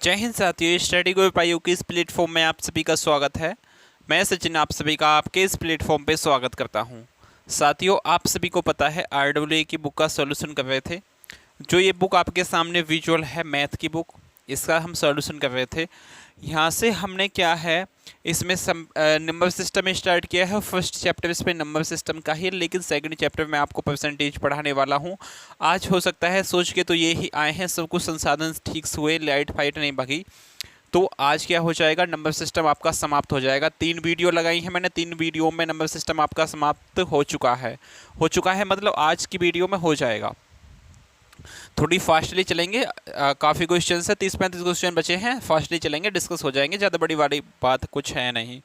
जय हिंद साथियों, स्टडी गो पाइयों के इस प्लेटफॉर्म में आप सभी का स्वागत है। मैं सचिन आप सभी का आपके इस प्लेटफॉर्म पे स्वागत करता हूं। साथियों, आप सभी को पता है RAA की बुक का सॉल्यूशन कर रहे थे। जो ये बुक आपके सामने विजुअल है, मैथ की बुक, इसका हम सॉल्यूशन कर रहे थे। यहाँ से हमने क्या है, इसमें नंबर सिस्टम स्टार्ट किया है। फर्स्ट चैप्टर इस पे नंबर सिस्टम का ही, लेकिन सेकंड चैप्टर में आपको परसेंटेज पढ़ाने वाला हूँ। आज हो सकता है सोच के तो ये ही आए हैं, सब कुछ संसाधन ठीक से हुए, लाइट फाइट नहीं भगी, तो आज क्या हो जाएगा, नंबर सिस्टम आपका समाप्त हो जाएगा। 3 वीडियो लगाई है मैंने, 3 वीडियो में नंबर सिस्टम आपका समाप्त हो चुका है मतलब आज की वीडियो में हो जाएगा। थोड़ी फास्टली चलेंगे, काफ़ी क्वेश्चन है, 30-35 क्वेश्चन बचे हैं, फास्टली चलेंगे, डिस्कस हो जाएंगे, ज़्यादा बड़ी वाली बात कुछ है नहीं।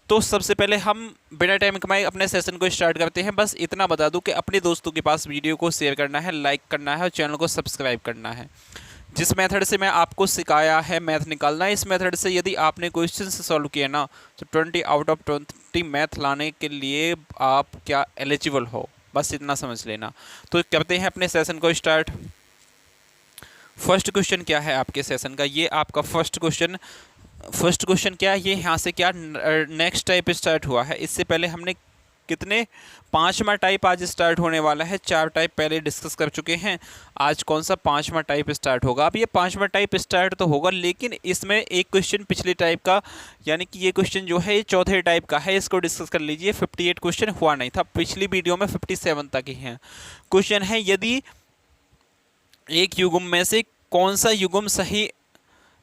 तो सबसे पहले हम बिना टाइम कमाए अपने सेशन को स्टार्ट करते हैं। बस इतना बता दूं कि अपने दोस्तों के पास वीडियो को शेयर करना है, लाइक करना है और चैनल को सब्सक्राइब करना है। जिस मेथड से मैं आपको सिखाया है मैथ निकालना, इस मेथड से यदि आपने क्वेश्चन से सॉल्व किया ना, तो 20 आउट ऑफ 20 मैथ लाने के लिए आप क्या एलिजिबल हो, बस इतना समझ लेना। तो करते हैं अपने सेशन को स्टार्ट। फर्स्ट क्वेश्चन क्या है आपके सेशन का, ये आपका फर्स्ट क्वेश्चन क्या है, ये यहाँ से क्या नेक्स्ट टाइप स्टार्ट हुआ है। इससे पहले हमने कितने 5वां टाइप आज स्टार्ट होने वाला है। 4 टाइप पहले डिस्कस कर चुके हैं, आज कौन सा 5वां टाइप स्टार्ट होगा। अब ये 5वां टाइप स्टार्ट तो होगा, लेकिन इसमें एक क्वेश्चन पिछले टाइप का, यानी कि ये क्वेश्चन जो है ये चौथे टाइप का है, इसको डिस्कस कर लीजिए। 58 क्वेश्चन हुआ नहीं था, पिछली वीडियो में 57 तक ही हैं। क्वेश्चन है, यदि एक युग्म में से कौन सा युग्म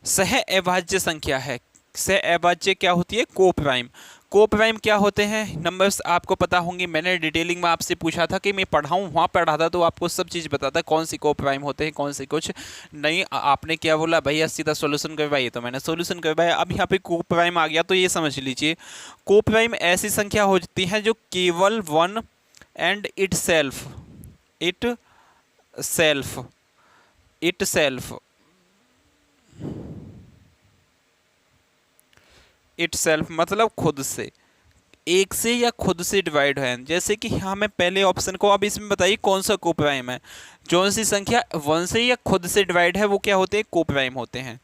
सह अभाज्य संख्या है। सह अभाज्य क्या होती है, कोप्राइम। कोप्राइम क्या होते हैं, नंबर्स आपको पता होंगे, मैंने डिटेलिंग में आपसे पूछा था कि मैं पढ़ाऊँ, वहाँ पढ़ा था तो आपको सब चीज़ बताता कौन सी कोप्राइम होते हैं, कौन सी कुछ नहीं। आपने क्या बोला, भैया सीधा सॉल्यूशन करवाइए, तो मैंने सॉल्यूशन करवाया। अब यहाँ पे कोप्राइम आ गया, तो ये समझ लीजिए, कोप्राइम ऐसी संख्या होती है जो केवल वन एंड इट सेल्फ मतलब खुद से, एक से या खुद से डिवाइड है। जैसे कि हमें पहले ऑप्शन को, अब इसमें बताइए कौन सा कोप्राइम है। जो सी संख्या 1 से या खुद से डिवाइड है वो क्या होते हैं, कोप्राइम होते हैं।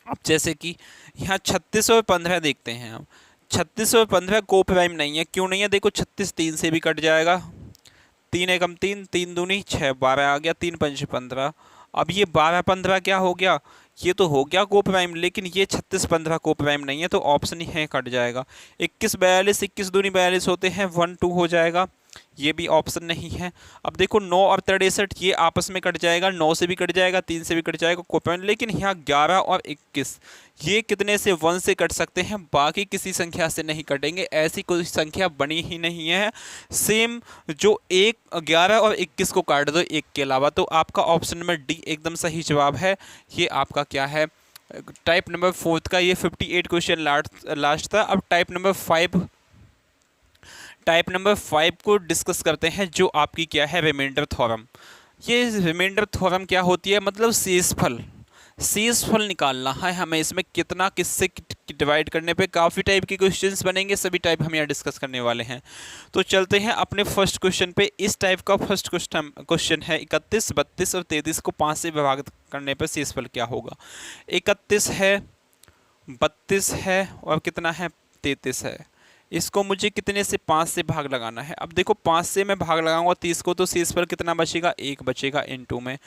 अब जैसे कि यहाँ 36 और 15 देखते हैं हम, 36 और 15 कोप्राइम नहीं है। क्यों नहीं है, देखो 36 3 से भी कट जाएगा, 3 एकम 3, 3 दूनी 6, 12 आ गया, 3 पंच 15। अब ये 12-15 क्या हो गया, ये तो हो गया कोप्राइम, लेकिन ये 36-15 कोप्राइम नहीं है, तो ऑप्शन ही है, कट जाएगा। 21-42, 21 दूनी 42 होते हैं, 1-2 हो जाएगा, ये भी ऑप्शन नहीं है। अब देखो 9 और 63 ये आपस में कट जाएगा, 9 से भी कट जाएगा, 3 से भी कट जाएगा कोप्राइम। लेकिन यहाँ 11 और 21 ये कितने से, 1 से कट सकते हैं, बाकी किसी संख्या से नहीं कटेंगे, ऐसी कोई संख्या बनी ही नहीं है। सेम जो 11 और 21 को काट दो एक के अलावा, तो आपका ऑप्शन नंबर डी एकदम सही जवाब है। ये आपका क्या है, टाइप नंबर 4 का ये 58 क्वेश्चन लास्ट था। अब टाइप नंबर 5 को डिस्कस करते हैं, जो आपकी क्या है, रिमाइंडर थ्योरम। ये रिमाइंडर थ्योरम क्या होती है, मतलब शेषफल निकालना है हमें। इसमें कितना किससे डिवाइड करने पे काफ़ी टाइप के क्वेश्चंस बनेंगे, सभी टाइप हम यहाँ डिस्कस करने वाले हैं। तो चलते हैं अपने फर्स्ट क्वेश्चन पे। इस टाइप का फर्स्ट क्वेश्चन है, 31, 32 और 33 को 5 से विभाजित करने पर शेषफल क्या होगा। 31 है, 32 है और कितना है, 33 है। इसको मुझे कितने से, 5 से भाग लगाना है। अब देखो 5 से मैं भाग लगाऊंगा 30 को, तो शेषफल कितना बचेगा, 1 बचेगा इनटू में।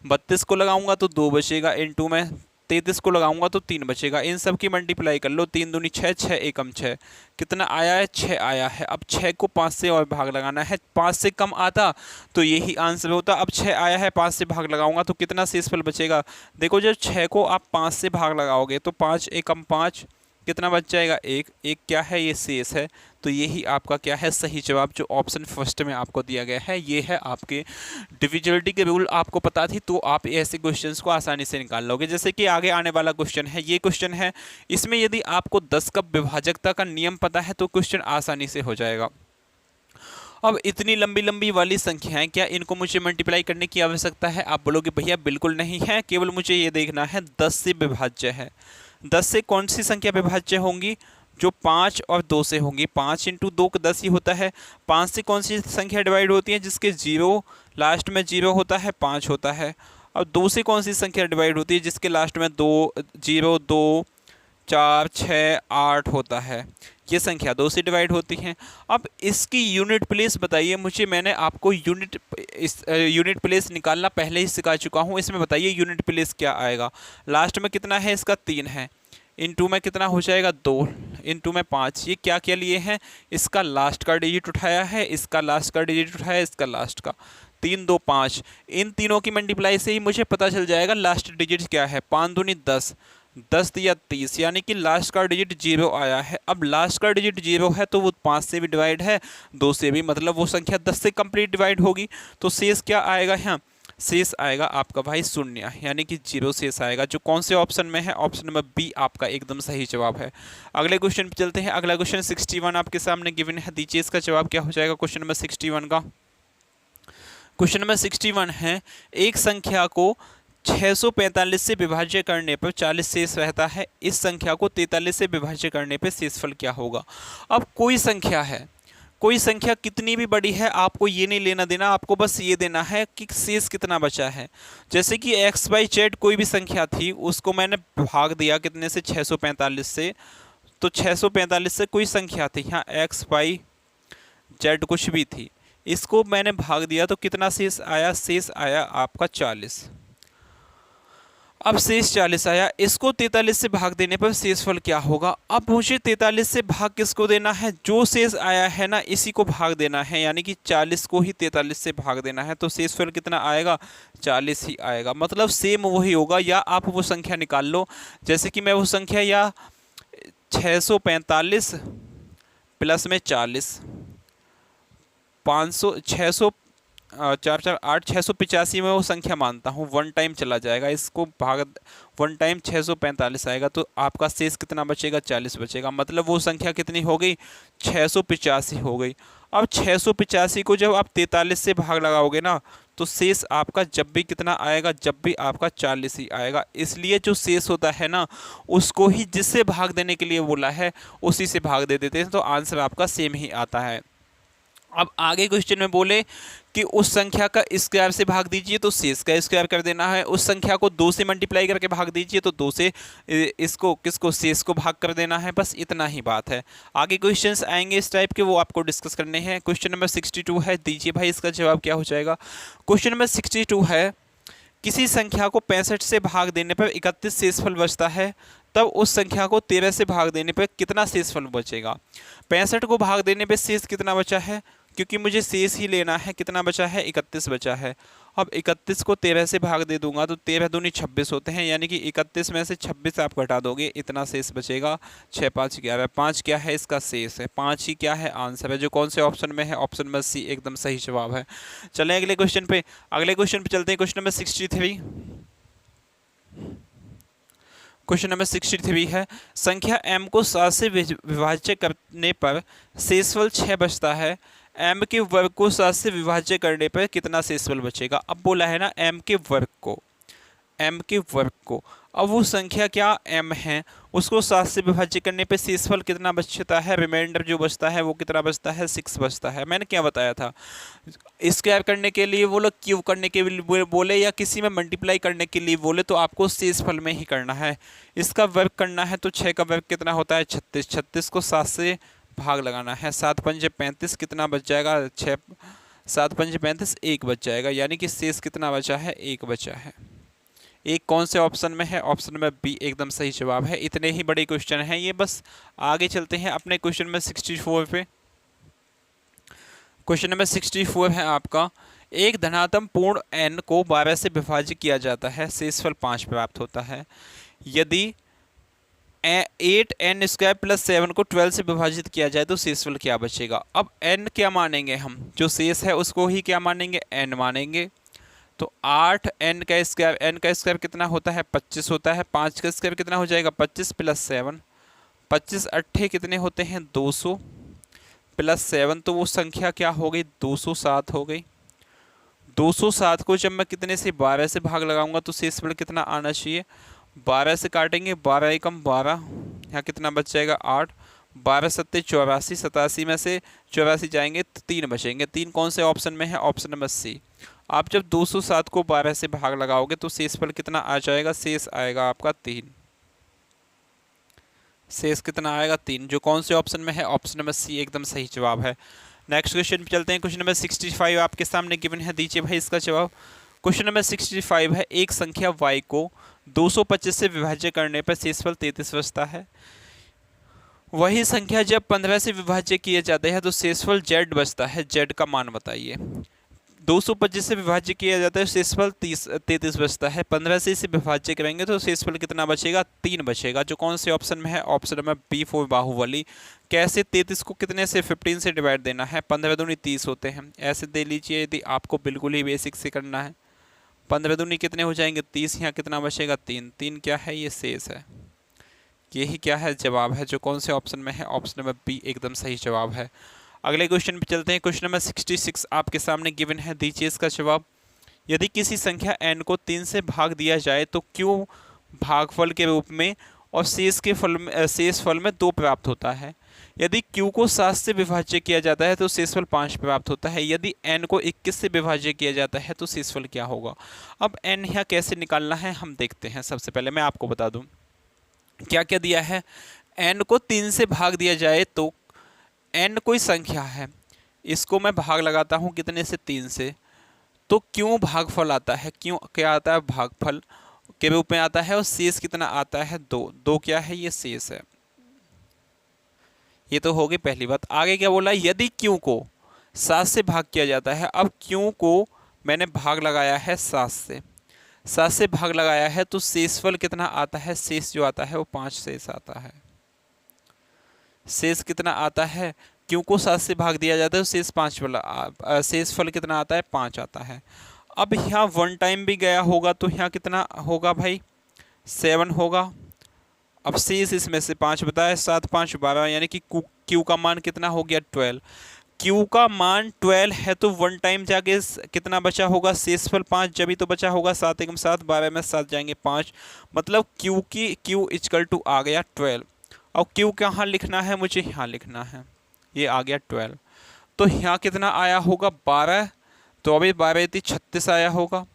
32 को लगाऊंगा तो 2 बचेगा इनटू में। 33 को लगाऊंगा तो 3 बचेगा। इन सब की मल्टीप्लाई कर लो, 3 दूनी 6, 6 एकम 6, कितना आया है, 6 आया है। अब 6 को 5 से और भाग लगाना है, 5 से कम आता तो यही आंसर होता। अब 6 आया है, 5 से भाग लगाऊंगा तो कितना शेषफल बचेगा। देखो जब 6 को आप 5 से भाग लगाओगे तो 5 एकम 5, कितना बच जाएगा, 1। 1 क्या है, ये शेष है। तो यही आपका क्या है, सही जवाब, जो ऑप्शन फर्स्ट में आपको दिया गया है। ये है आपके डिविजिबिलिटी के रूल आपको पता थी, तो आप ऐसे क्वेश्चंस को आसानी से निकाल लोगे। जैसे कि आगे आने वाला क्वेश्चन है, ये क्वेश्चन है, इसमें यदि आपको 10 का विभाजकता का नियम पता है तो क्वेश्चन आसानी से हो जाएगा। अब इतनी लंबी लंबी वाली संख्याएं, क्या इनको मुझे मल्टीप्लाई करने की आवश्यकता है। आप बोलोगे भैया बिल्कुल नहीं है, केवल मुझे ये देखना है 10 से विभाज्य है। 10 से कौन सी संख्या विभाज्य होंगी, जो 5 और 2 से होंगी। 5 इंटू 2 का 10 ही होता है। 5 से कौन सी संख्या डिवाइड होती है, जिसके 0 लास्ट में 0 होता है, 5 होता है। अब 2 से कौन सी संख्या डिवाइड होती है जिसके लास्ट में 2 0 2 4 6 8 होता है? ये संख्या 2 से डिवाइड होती है। अब इसकी यूनिट प्लेस बताइए मुझे, मैंने आपको यूनिट प्लेस निकालना पहले ही सिखा चुका हूँ। इसमें बताइए यूनिट प्लेस क्या आएगा। लास्ट में कितना है इसका 3 है, इनटू में कितना हो जाएगा 2, इनटू में 5। ये क्या क्या लिए हैं, इसका लास्ट का डिजिट उठाया है, इसका लास्ट का डिजिट उठाया है, इसका लास्ट का। 3 2 5, इन तीनों की मल्टीप्लाई से ही मुझे पता चल जाएगा लास्ट डिजिट क्या है। 5 दूनी 10, 10 या 30, यानी कि लास्ट का डिजिट 0 आया है। अब लास्ट का डिजिट 0 है तो वो 5 से भी डिवाइड है, 2 से भी, मतलब वो संख्या 10 से कंप्लीट डिवाइड होगी। तो शेष क्या आएगा यहाँ, शेष आएगा आपका भाई 0, यानी कि 0 शेष आएगा, जो कौन से ऑप्शन में है, ऑप्शन नंबर बी आपका एकदम सही जवाब है। अगले क्वेश्चन पे चलते हैं। अगला क्वेश्चन 61 आपके सामने गिवन है, दीजिए इसका जवाब क्या हो जाएगा क्वेश्चन नंबर 61 का। क्वेश्चन नंबर 61 है, एक संख्या को 645 से विभाज्य करने पर 40 शेष रहता है, इस संख्या को 43 से विभाज्य करने पर शेषफल क्या होगा। अब कोई संख्या है, कोई संख्या कितनी भी बड़ी है, आपको ये नहीं लेना देना, आपको बस ये देना है कि शेष कितना बचा है। जैसे कि x/z कोई भी संख्या थी, उसको मैंने भाग दिया कितने से, 645 से। तो 645 से कोई संख्या थी, यहाँ x/z कुछ भी थी, इसको मैंने भाग दिया तो कितना शेष आया, शेष आया आपका 40। अब शेष 40 आया, इसको 43 से भाग देने पर शेषफल क्या होगा। अब मुझे 43 से भाग किसको देना है, जो शेष आया है ना इसी को भाग देना है, यानी कि 40 को ही 43 से भाग देना है। तो शेषफल कितना आएगा, 40 ही आएगा, मतलब सेम वही होगा। या आप वो संख्या निकाल लो, जैसे कि मैं वो संख्या या 645 प्लस में 40, 500 600 4 4 8 685 में वो संख्या मानता हूँ, 1 टाइम चला जाएगा, इसको भाग 1 टाइम 645 आएगा, तो आपका शेष कितना बचेगा, 40 बचेगा। मतलब वो संख्या कितनी हो गई, 685 हो गई। अब 685 को जब आप 43 से भाग लगाओगे ना, तो शेष आपका जब भी कितना आएगा, जब भी आपका 40 ही आएगा। इसलिए जो शेष होता है ना, उसको ही जिससे भाग देने के लिए बोला है उसी से भाग दे देते हैं, तो आंसर आपका सेम ही आता है। अब आगे क्वेश्चन में बोले कि उस संख्या का स्क्वायर से भाग दीजिए, तो शेष का स्क्वायर कर देना है। उस संख्या को 2 से मल्टीप्लाई करके भाग दीजिए, तो 2 से इसको किसको, शेष को भाग कर देना है। बस इतना ही बात है। आगे क्वेश्चंस आएंगे इस टाइप के, वो आपको डिस्कस करने हैं। क्वेश्चन नंबर 62 है, दीजिए भाई इसका जवाब क्या हो जाएगा। क्वेश्चन नंबर 62 है, किसी संख्या को 65 से भाग देने पर 31 शेषफल बचता है, तब उस संख्या को 13 से भाग देने पर कितना शेषफल बचेगा। 65 को भाग देने पर शेष कितना बचा है, क्योंकि मुझे शेष ही लेना है, कितना बचा है, 31 बचा है। अब 31 को 13 से भाग दे दूंगा तो 13 दूनी 26 होते हैं, यानी कि 31 में से 26 आप घटा दोगे, इतना शेष बचेगा। 6 5 11, 5 क्या है, इसका शेष है, 5 ही क्या है, आंसर है, जो कौन से ऑप्शन में है, ऑप्शन नंबर सी एकदम सही जवाब है। चलें अगले क्वेश्चन पे, अगले क्वेश्चन पे चलते हैं। क्वेश्चन नंबर 63, क्वेश्चन नंबर 63 है, संख्या m को 7 से विभाज्य करने पर शेषफल 6 बचता है, m के वर्ग को 7 से विभाज्य करने पर कितना शेषफल बचेगा। अब बोला है ना m के वर्ग को, m के वर्ग को, अब वो संख्या क्या m है, उसको 7 से विभाज्य करने पे शेषफल कितना बचता है, रिमाइंडर जो बचता है वो कितना बचता है, 6 बचता है। मैंने क्या बताया था, स्क्वायर करने के लिए बोलो, क्यूब करने के लिए बोले, या किसी में मल्टीप्लाई करने के लिए बोले, तो आपको शेषफल में ही करना है। इसका वर्ग करना है तो 6 का वर्ग कितना होता है, 36, 36 को 7 से भाग लगाना है, 7 5 35, कितना बच जाएगा, 6 7 5 35, 1 बच जाएगा, यानी कि शेष कितना बचा है, 1 बचा है। एक कौन से ऑप्शन में है, ऑप्शन में बी एकदम सही जवाब है। इतने ही बड़े क्वेश्चन हैं ये। बस आगे चलते हैं अपने क्वेश्चन में 64 पे। क्वेश्चन नंबर 64 है आपका, एक धनात्मक पूर्ण n को 12 से विभाजित किया जाता है, शेषफल 5 प्राप्त होता है। यदि 8n² + 7 को 12 से विभाजित किया जाए तो शेषफल क्या बचेगा। अब n क्या मानेंगे हम, जो शेष है उसको ही क्या मानेंगे, n मानेंगे। तो 8n का स्क्वायर, n का स्क्वायर कितना होता है, 25 होता है। 5 का स्क्वायर कितना हो जाएगा, 25 + 7, 25 8 कितने होते हैं, 200 + 7, तो वो संख्या क्या हो गई, 207 हो गई। 207 को जब मैं कितने से, 12 से भाग लगाऊंगा तो शेषफल कितना आना चाहिए, 12 से काटेंगे, 12 एकम 12, यहाँ कितना बच जाएगा, 8, 12 सत्ते 84, 87 में से 84 जाएंगे तो 3 बचेंगे। 3 कौन से ऑप्शन में है, ऑप्शन नंबर सी। आप जब 207 को 12 से भाग लगाओगे तो शेषफल कितना आ जाएगा, शेष आएगा आपका 3। शेष कितना आएगा 3, जो कौन से ऑप्शन में है, ऑप्शन नंबर सी एकदम सही जवाब है। नेक्स्ट क्वेश्चन पे चलते हैं। क्वेश्चन नंबर 65 आपके सामने गिवन है, दीजिए भाई इसका जवाब। क्वेश्चन नंबर 65 है, एक संख्या y को 225 से विभाज्य करने पर शेषफल 33 बचता है। वही संख्या जब 15 से विभाज्य किए जाते हैं तो शेषफल z बचता है, z का मान बताइए। 225 से विभाज्य किया जाता है, शेषफल 33 बचता है। 15 से इसे विभाज्य करेंगे तो शेषफल कितना बचेगा, 3 बचेगा, जो कौन से ऑप्शन में है, option number B for Baahubali. कैसे, 33 को कितने से, 15 से डिवाइड देना है, 15 दूनी 30 होते हैं, ऐसे दे लीजिए यदि आपको बिल्कुल ही बेसिक से करना है। 15 दूनी कितने हो जाएंगे, 30, यहाँ कितना बचेगा 3, 3 क्या है, ये शेष है। यही क्या है, जवाब है, जो कौन से ऑप्शन में है, ऑप्शन नंबर बी एकदम सही जवाब है। अगले क्वेश्चन पे चलते हैं। क्वेश्चन नंबर 66 आपके सामने गिवन है, दीजिए इसका जवाब। यदि किसी संख्या n को 3 से भाग दिया जाए तो क्यों भागफल के रूप में और शेष फल में 2 प्राप्त होता है। यदि q को 7 से विभाज्य किया जाता है तो शेषफल 5 प्राप्त होता है। यदि n को 21 से विभाज्य किया जाता है तो शेषफल क्या होगा। अब n यहाँ कैसे निकालना है हम देखते हैं। सबसे पहले मैं आपको बता दूं क्या क्या दिया है। n को 3 से भाग दिया जाए तो n कोई संख्या है, इसको मैं भाग लगाता हूँ कितने से, 3 से, तो क्यों भागफल आता है, क्यों क्या आता है, भागफल के रूप में आता है, और शेष कितना आता है, 2। 2 क्या है, ये शेष है। ये तो हो गई पहली बात। आगे क्या बोला, यदि क्यों को 7 से भाग किया जाता है। अब क्यों को मैंने भाग लगाया है 7 से भाग लगाया है तो शेषफल कितना आता है, शेष जो आता है वो 5 शेष आता है। शेष कितना आता है, क्यों को 7 से भाग दिया जाता है तो शेष 5 वाला शेषफल कितना आता है, 5 आता है। अब यहाँ 1 टाइम भी गया होगा तो यहाँ कितना होगा भाई, 7 होगा। अब शेष इसमें से 5 बताया, 7 5 12, यानी कि क्यू का मान कितना हो गया, 12। क्यू का मान 12 है तो 1 टाइम जाके कितना बचा होगा, शेषफल 5, जब ही तो बचा होगा। 7 1 7, 12 में 7 जाएंगे 5, मतलब क्यू इक्वल टू आ गया 12। और क्यू कहाँ लिखना है, मुझे यहाँ लिखना है, ये आ गया 12। तो यहाँ कितना आया होगा, 12। तो अभी 12 36 आया होगा।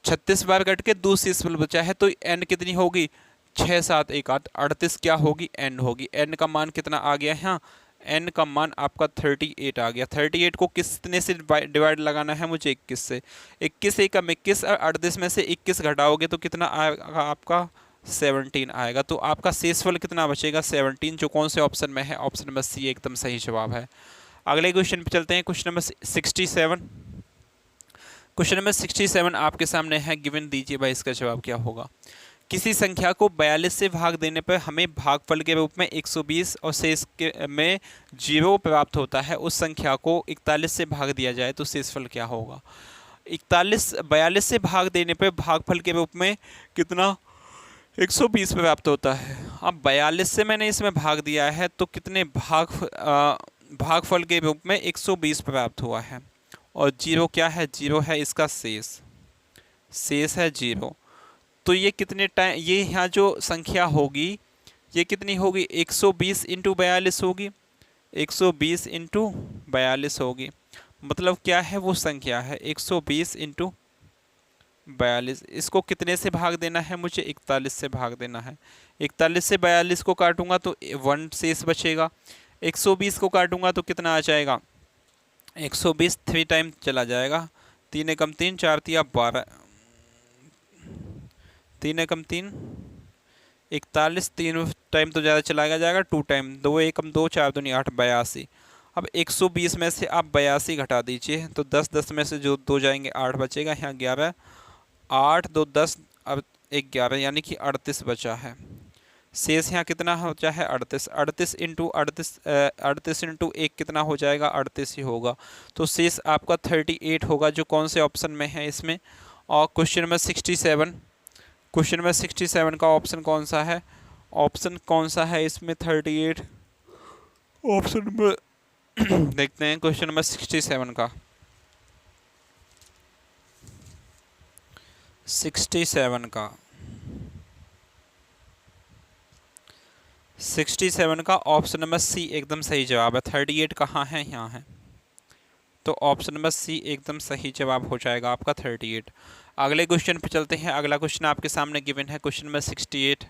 36 बार कट के 2 शेषफल बचा है तो एन कितनी होगी, 6 7 1 8, 38 क्या होगी, एन होगी। एन का मान कितना आ गया यहाँ, एन का मान आपका 38 आ गया। 38 को कितने से डिवाइड लगाना है मुझे, 21 से। 21 एकम 21 और 38 में से 21 घटाओगे तो कितना आएगा आपका, 17 आएगा। तो आपका शेषफल कितना बचेगा, 17, जो कौन से ऑप्शन में है, ऑप्शन नंबर सी एकदम सही जवाब है। अगले क्वेश्चन पे चलते हैं। Question number 67। क्वेश्चन नंबर 67 आपके सामने है, गिवन, दीजिए भाई इसका जवाब क्या होगा। किसी संख्या को 42 से भाग देने पर हमें भागफल के रूप में 120 और शेष में 0 प्राप्त होता है। उस संख्या को 41 से भाग दिया जाए तो शेषफल क्या होगा। 42 से भाग देने पर भागफल के रूप में कितना, 120 प्राप्त होता है। अब 42 से मैंने इसमें भाग दिया है तो कितने भागफल के रूप में 120 प्राप्त हुआ है। और 0 क्या है, 0 है इसका शेष है 0। तो ये कितने टाइम, ये यहाँ जो संख्या होगी ये कितनी होगी, 120 इंटू 42 होगी, 120 इंटू 42 होगी। मतलब क्या है, वो संख्या है 120 इंटू 42। इसको कितने से भाग देना है मुझे, 41 से भाग देना है। 41 से 42 को काटूंगा तो 1 शेष बचेगा। 120 को काटूंगा तो कितना आ जाएगा, 120 3 टाइम चला जाएगा। 3 एकम 3, 4 तिया 12, 3 एकम 3 41, 3 टाइम तो ज़्यादा चला जाएगा, 2 टाइम, 2 एकम 2, 4 दूनी 8, 82। अब 120 में से आप 82 घटा दीजिए तो 10 10 में से जो 2 जाएंगे 8 बचेगा, यहाँ 11, 8 2 10, अब 11, यानी कि 38 बचा है। शेष यहाँ कितना हो जाए है, 38। 38 इंटू 38 इंटू 1 कितना हो जाएगा, 38 ही होगा। तो शेष आपका 38 होगा, जो कौन से ऑप्शन में है इसमें। और क्वेश्चन नंबर 67, क्वेश्चन नंबर 67 का ऑप्शन कौन सा है, ऑप्शन कौन सा है इसमें, 38 ऑप्शन नंबर देखते हैं। क्वेश्चन नंबर 67 का 67 का ऑप्शन नंबर सी एकदम सही जवाब है। 38 कहाँ है, यहाँ है। तो ऑप्शन नंबर सी एकदम सही जवाब हो जाएगा आपका 38। अगले क्वेश्चन पे चलते हैं। अगला क्वेश्चन आपके सामने गिवन है क्वेश्चन नंबर 68।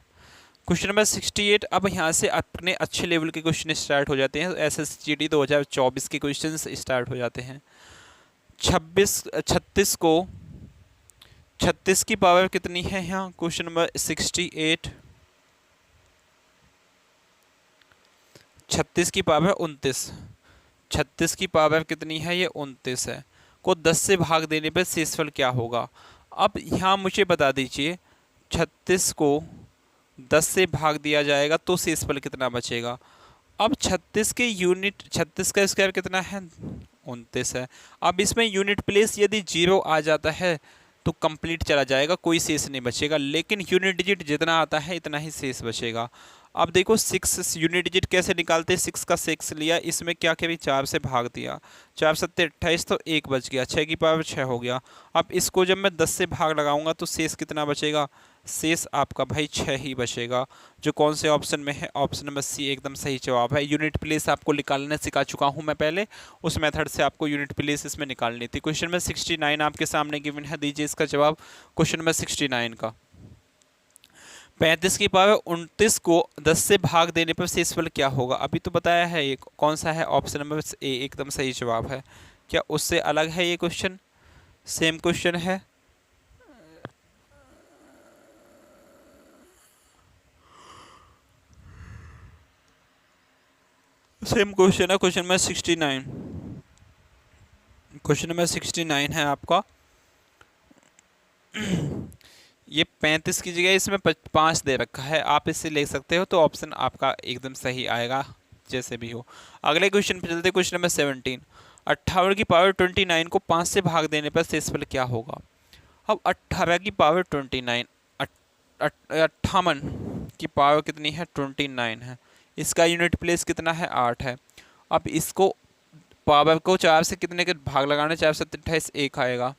क्वेश्चन नंबर 68, अब यहाँ से अपने अच्छे लेवल के क्वेश्चन स्टार्ट हो जाते हैं। SSGD 2024 के क्वेश्चन स्टार्ट हो जाते हैं। 36 की पावर कितनी है यहाँ? क्वेश्चन नंबर 68, 36 की पावर 29। 36 की पावर कितनी है? ये 29 है। को 10 से भाग देने पर शेषफल क्या होगा? अब यहाँ मुझे बता दीजिए, 36 को 10 से भाग दिया जाएगा तो शेषफल कितना बचेगा? अब 36 के यूनिट, 36 का स्क्वायर कितना है? 29 है। अब इसमें यूनिट प्लेस यदि 0 आ जाता है तो कंप्लीट चला जाएगा, कोई शेष नहीं बचेगा। लेकिन यूनिट डिजिट जितना आता है इतना ही शेष बचेगा। अब देखो 6 यूनिट डिजिट कैसे निकालते हैं? 6 का 6 लिया, इसमें क्या कभी 4 से भाग दिया, 4 सत्ते 28, तो 1 बच गया, 6 की पावर 6 हो गया। अब इसको जब मैं 10 से भाग लगाऊंगा तो शेष कितना बचेगा? शेष आपका भाई 6 ही बचेगा, जो कौन से ऑप्शन में है? ऑप्शन नंबर सी एकदम सही जवाब है। यूनिट प्लेस आपको निकालना सिखा चुका हूं मैं पहले, उस मेथड से आपको यूनिट प्लेस इसमें निकालनी थी। क्वेश्चन नंबर 69 आपके सामने गिवन है, दीजिए इसका जवाब। क्वेश्चन नंबर 69 का, 35 की पावर 29 को 10 से भाग देने पर शेषफल क्या होगा? अभी तो बताया है, ये कौन सा है? ऑप्शन नंबर ए एकदम सही जवाब है। क्या उससे अलग है ये क्वेश्चन? सेम क्वेश्चन है। सेम क्वेश्चन है। क्वेश्चन नंबर 69, क्वेश्चन नंबर 69 है आपका। ये 35 की जगह इसमें 5 दे रखा है, आप इससे ले सकते हो, तो ऑप्शन आपका एकदम सही आएगा, जैसे भी हो। अगले क्वेश्चन पे चलते हैं। क्वेश्चन नंबर 17, 58 की पावर 29 को 5 से भाग देने पर शेषफल क्या होगा? अब 18 की पावर 29, 58 की पावर कितनी है? 29 है। इसका यूनिट प्लेस कितना है? 8 है। अब इसको पावर को 4 से कितने के भाग लगाना? 4 से 28, 1 आएगा,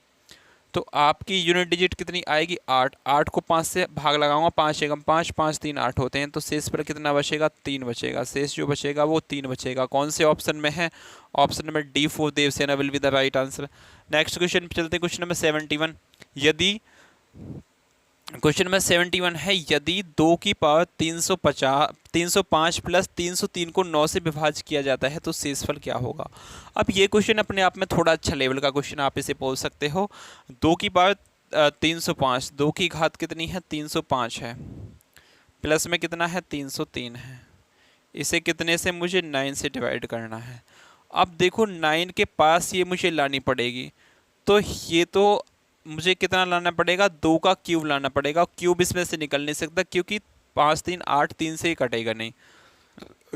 तो आपकी यूनिट डिजिट कितनी आएगी? 8। 8 को 5 से भाग लगाऊंगा, 5 एकम 5, 5 3 8 होते हैं, तो शेष पर कितना बचेगा? 3 बचेगा। शेष जो बचेगा वो 3 बचेगा। कौन से ऑप्शन में है? Option number D for Devasena will be the right answer. Next question पे चलते हैं। क्वेश्चन नंबर 71, यदि क्वेश्चन नंबर 71 है, यदि 2 की पावर 305 प्लस 303 को 9 से विभाजित किया जाता है तो शेषफल क्या होगा? अब ये क्वेश्चन अपने आप में थोड़ा अच्छा लेवल का क्वेश्चन, आप इसे बोल सकते हो। 2 की पावर 305, 2 की घात कितनी है? 305 है, प्लस में कितना है? 303 है। इसे कितने से? मुझे 9 से डिवाइड करना है। अब देखो 9 के पास ये मुझे लानी पड़ेगी, तो ये तो मुझे कितना लाना पड़ेगा? 2 का क्यूब लाना पड़ेगा। क्यूब इसमें से निकल नहीं सकता, क्योंकि 5 3 8, 3 से ही कटेगा नहीं।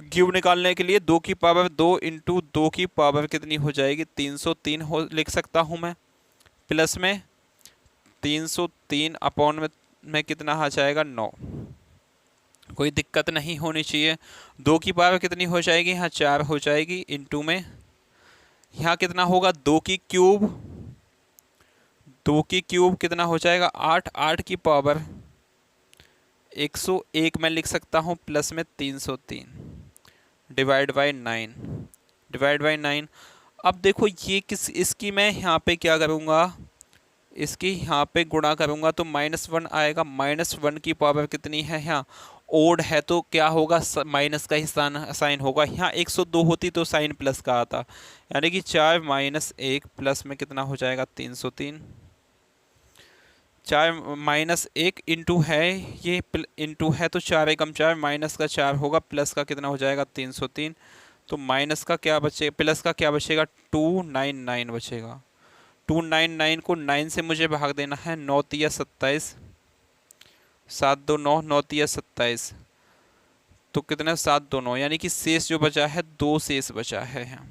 क्यूब निकालने के लिए 2 की पावर 2 इंटू 2 की पावर कितनी हो जाएगी? 303 हो लिख सकता हूँ मैं, प्लस में 303 अपॉन में कितना आ जाएगा? 9। कोई दिक्कत नहीं होनी चाहिए। 2 की पावर कितनी हो जाएगी? यहाँ 4 हो जाएगी, इंटू में यहाँ कितना होगा? 2 की क्यूब, 2 की क्यूब कितना हो जाएगा? 8। 8 की पावर 101 मैं लिख सकता हूँ, प्लस में 303 डिवाइड बाई 9, डिवाइड बाई 9। अब देखो ये इसकी मैं यहाँ पे क्या करूँगा? इसकी यहाँ पे गुणा करूँगा तो -1 आएगा। -1 की पावर कितनी है? यहाँ ओड है तो क्या होगा? माइनस का ही साइन होगा। यहाँ 102 होती तो साइन प्लस का आता, यानी कि 4 - 1 प्लस में कितना हो जाएगा? 303। 4 - 1 इंटू है, ये इंटू है तो 4 एकम 4, माइनस का 4 होगा, प्लस का कितना हो जाएगा? 303। तो माइनस का क्या बचेगा? प्लस का क्या बचेगा? 299 बचेगा। 299 को 9 से मुझे भाग देना है। 9 तिया 27, 7 2 9, 9 तिया 27, तो कितना? 7 2 9, यानी कि शेष जो बचा है 2 शेष बचा है। यहाँ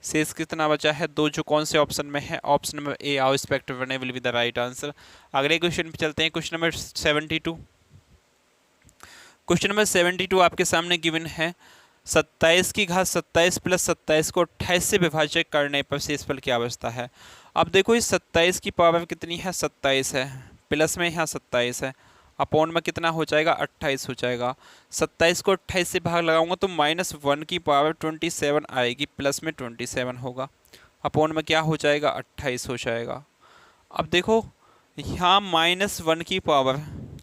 शेष कितना बचा है? 2, जो कौन से ऑप्शन में है? Option number A our respective will be the right answer. अगले क्वेश्चन पे चलते हैं। क्वेश्चन नंबर 72, क्वेश्चन नंबर 72 आपके सामने गिवन है, 27 की घात 27 प्लस 27 को 28 से विभाजित करने पर शेषफल क्या बचता है? अब देखो इस 27 की पावर कितनी है? 27 है, प्लस में यहाँ 27 है, अपॉन में कितना हो जाएगा? 28 हो जाएगा। 27 को 28 से भाग लगाऊंगा तो -1 की पावर 27 आएगी, प्लस में 27 होगा। अपॉन में क्या हो जाएगा 28 हो जाएगा। अब देखो यहाँ -1 की पावर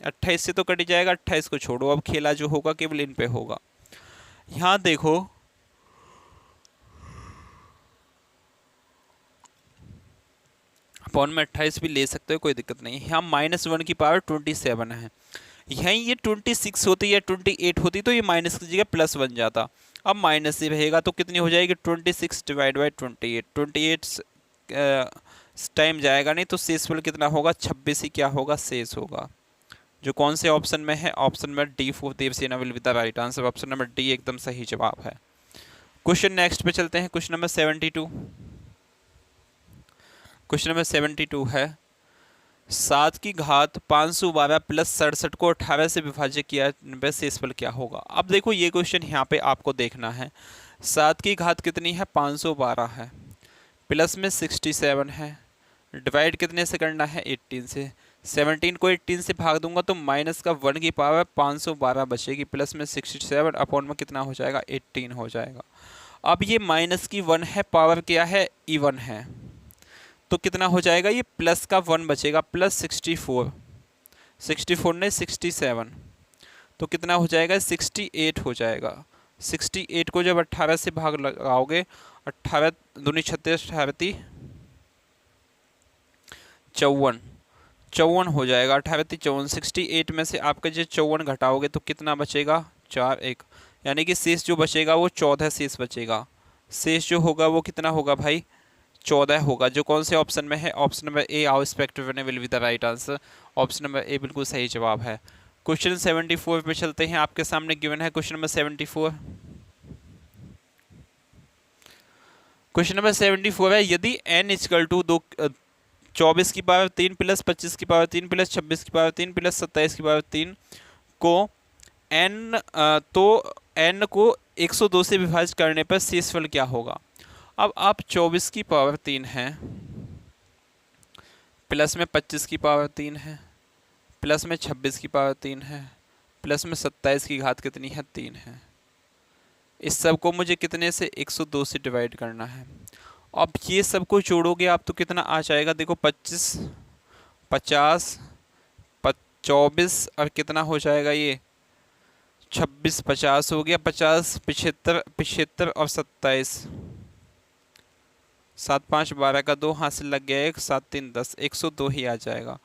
28 से तो कट जाएगा, 28 को छोड़ो, अब खेला जो होगा केवल इन पे होगा। यहाँ देखो अपॉन में 28 भी ले सकते हो, कोई दिक्कत नहीं। यहाँ -1 की पावर 27 है, यहीं ये 26 होती या 28 होती तो ये माइनस की जगह प्लस बन जाता। अब माइनस से रहेगा तो कितनी हो जाएगी 26 डिवाइड बाई 28, 28 टाइम जाएगा नहीं तो शेषफल कितना होगा 26 ही क्या होगा शेष होगा। जो कौन से ऑप्शन में है, ऑप्शन में D for Devasena will be the right answer, option number D एकदम सही जवाब है। क्वेश्चन नेक्स्ट पे चलते हैं, क्वेश्चन नंबर 72। क्वेश्चन नंबर 72 है 7 की घात 512 प्लस 67 को 18 से विभाजित किया वह शेषफल क्या होगा। अब देखो ये क्वेश्चन यहाँ पे आपको देखना है, 7 की घात कितनी है 512 है, प्लस में 67 है, डिवाइड कितने से करना है 18 से, 17 को 18 से भाग दूंगा तो माइनस का 1 की पावर 512 बचेगी, प्लस में 67 अपॉन में कितना हो जाएगा 18 हो जाएगा। अब ये माइनस की 1 है, पावर क्या है इवन है, तो कितना हो जाएगा ये प्लस का 1 बचेगा, प्लस 64, 64 ने 67 तो कितना हो जाएगा 68 हो जाएगा। 68 को जब 18 से भाग लगाओगे 18 दूनी 36 18 54 54 हो जाएगा, 18 54, 68 में से आपका जो 54 घटाओगे तो कितना बचेगा 4 1, यानी कि शेष जो बचेगा वो 14 शेष बचेगा। शेष जो होगा वो कितना होगा भाई 14 होगा। जो कौन से ऑप्शन में है, option number A our respective will be the right answer, option number A बिल्कुल सही जवाब है। क्वेश्चन 74 पे चलते हैं, आपके सामने गिवन है क्वेश्चन नंबर 74। क्वेश्चन नंबर 74 है यदि n इक्वल टू 24 की पावर 3 प्लस 25 की पावर 3 प्लस 26 की पावर 3 प्लस 27 की पावर 3 को n को 102 से विभाजित करने पर शेषफल क्या होगा। अब आप 24 की पावर 3 है, प्लस में 25 की पावर 3 है, प्लस में 26 की पावर 3 है, प्लस में 27 की घात कितनी है 3 है, इस सब को मुझे कितने से 102 से डिवाइड करना है। अब ये सब को जोड़ोगे आप तो कितना आ जाएगा, देखो 25 50 24 और कितना हो जाएगा ये 26 50 हो गया, 50 75 75 और 27, 7 5 12 का 2 हाथ से लग गया 1 7 3 10, 102 ही आ जाएगा।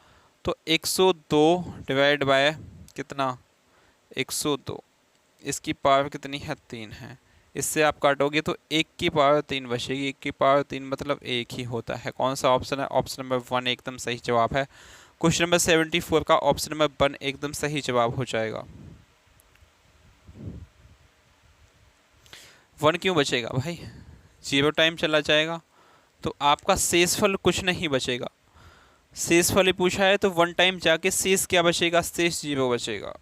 तो 102 डिवाइड बाय कितना 102, इसकी पावर कितनी है 3 है, इससे आप काटोगे तो 1 की पावर 3 बचेगी, 1 की पावर 3 मतलब 1 ही होता है। कौन सा ऑप्शन है, ऑप्शन नंबर 1 एकदम सही जवाब है। क्वेश्चन नंबर 74 का ऑप्शन नंबर 1 एकदम सही जवाब हो जाएगा। 1 क्यों बचेगा भाई, 0 टाइम चला जाएगा तो आपका शेषफल कुछ नहीं बचेगा। शेषफल ही पूछा है तो 1 टाइम जाके शेष क्या बचेगा, शेष 0 बचेगा।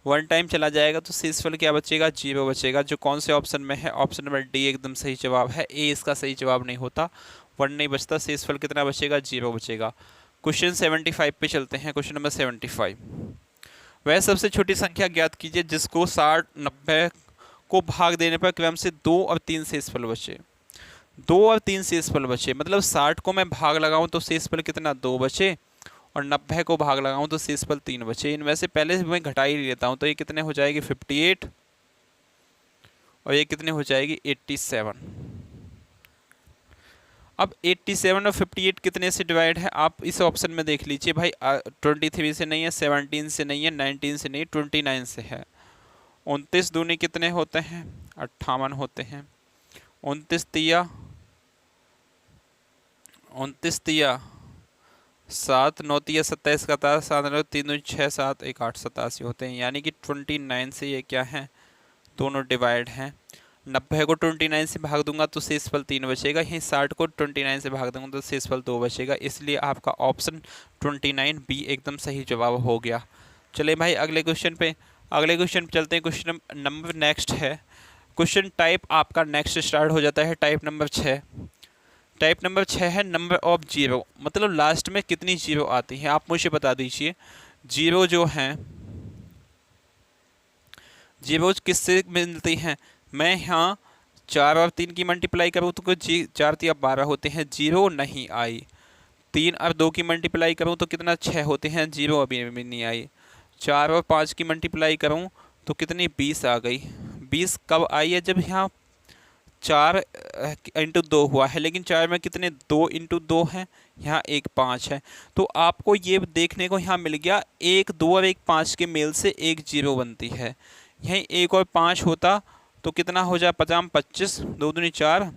1 टाइम चला जाएगा तो शेषफल क्या बचेगा 0 बचेगा। जो कौन से ऑप्शन में है, ऑप्शन नंबर डी एकदम सही जवाब है, ए इसका सही जवाब नहीं होता, 1 नहीं बचता, शेषफल कितना बचेगा 0 बचेगा। क्वेश्चन 75 पे चलते हैं, क्वेश्चन नंबर 75। वह सबसे छोटी संख्या ज्ञात कीजिए जिसको 60 90 को भाग देने पर क्रम से 2 और 3 शेषफल बचे। 2 और 3 शेषफल बचे मतलब 60 को मैं भाग लगाऊं तो शेषफल कितना 2 बचे, और 90 को भाग लगाऊं तो शेषफल 3 बचे। इनमें से पहले मैं घटा ही लेता हूं तो ये कितने हो जाएगी 58 और ये कितने हो जाएगी 87। अब 87 और 58 कितने से डिवाइड है, आप इस ऑप्शन में देख लीजिए भाई, 23 से नहीं है, 17 से नहीं है, 19 से नहीं, 29 से है। 29 दूनी कितने होते हैं 58 होते हैं, 29 तिया 7 9 तिया 27 का 7 9 3 6 7 1 8 87 होते हैं, यानी कि 29 से ये क्या है दोनों डिवाइड हैं। 90 को 29 से भाग दूंगा तो शेषफल 3 बचेगा, यहीं 60 को 29 से भाग दूंगा तो शेषफल 2 बचेगा, इसलिए आपका ऑप्शन 29 बी एकदम सही जवाब हो गया। चलिए भाई अगले क्वेश्चन पे चलते हैं। क्वेश्चन नंबर नेक्स्ट है, क्वेश्चन टाइप आपका नेक्स्ट स्टार्ट हो जाता है टाइप नंबर 6। टाइप नंबर 6 है नंबर ऑफ जीरो, मतलब लास्ट में कितनी जीरो आती है आप मुझे बता दीजिए। जीरो जो हैं जीरोज किससे मिलती हैं, मैं यहाँ 4 और 3 की मल्टीप्लाई करूँ तो कुछ 4 3 12 होते हैं, 0 नहीं आई। 3 और 2 की मल्टीप्लाई करूँ तो कितना 6 होते हैं, 0 अभी भी नहीं आई। 4 और 5 की मल्टीप्लाई करूँ तो कितनी 20 आ गई। 20 कब आई है, जब यहाँ 4 इंटू 2 हुआ है, लेकिन 4 में कितने 2 इंटू 2 हैं, यहाँ एक 5 है। तो आपको ये देखने को यहाँ मिल गया 1 2 और 1 5 के मेल से एक 0 बनती है। यहीं 1 और 5 होता तो कितना हो जाए 50 25, 2 दूनी 4,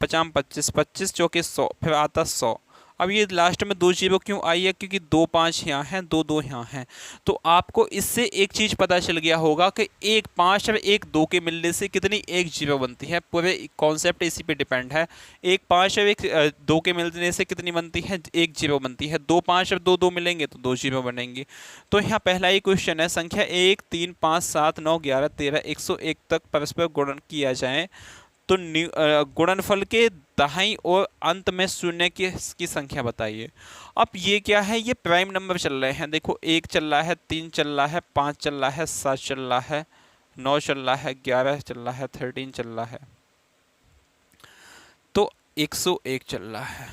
50 25, 25 चौके 100, फिर आता 100। अब ये लास्ट में 2 जीरो क्यों आई है, क्योंकि 2 5 यहाँ हैं, 2 2 यहाँ हैं। तो आपको इससे एक चीज़ पता चल गया होगा कि 1 5 और 1 2 के मिलने से कितनी एक जीरो बनती है। पूरे कॉन्सेप्ट इसी पे डिपेंड है। 1 5 और 1 2 के मिलने से कितनी बनती है, एक जीरो बनती है। 2 5 और 2 2 मिलेंगे तो 2 जीरो बनेंगे। तो यहाँ पहला ही क्वेश्चन है, संख्या 1 3 5 7 9 11 13 101 तक परस्पर गुणन किया जाए तो गुणनफल के दाईं और अंत में शून्य की संख्या बताइए। अब ये क्या है, ये प्राइम नंबर चल रहे हैं। देखो 1 चल रहा है, 3 चल रहा है, 5 चल रहा है, 7 चल रहा है, 9 चल रहा है, 11 चल रहा है, 13 चल रहा है, तो 101 चल रहा है।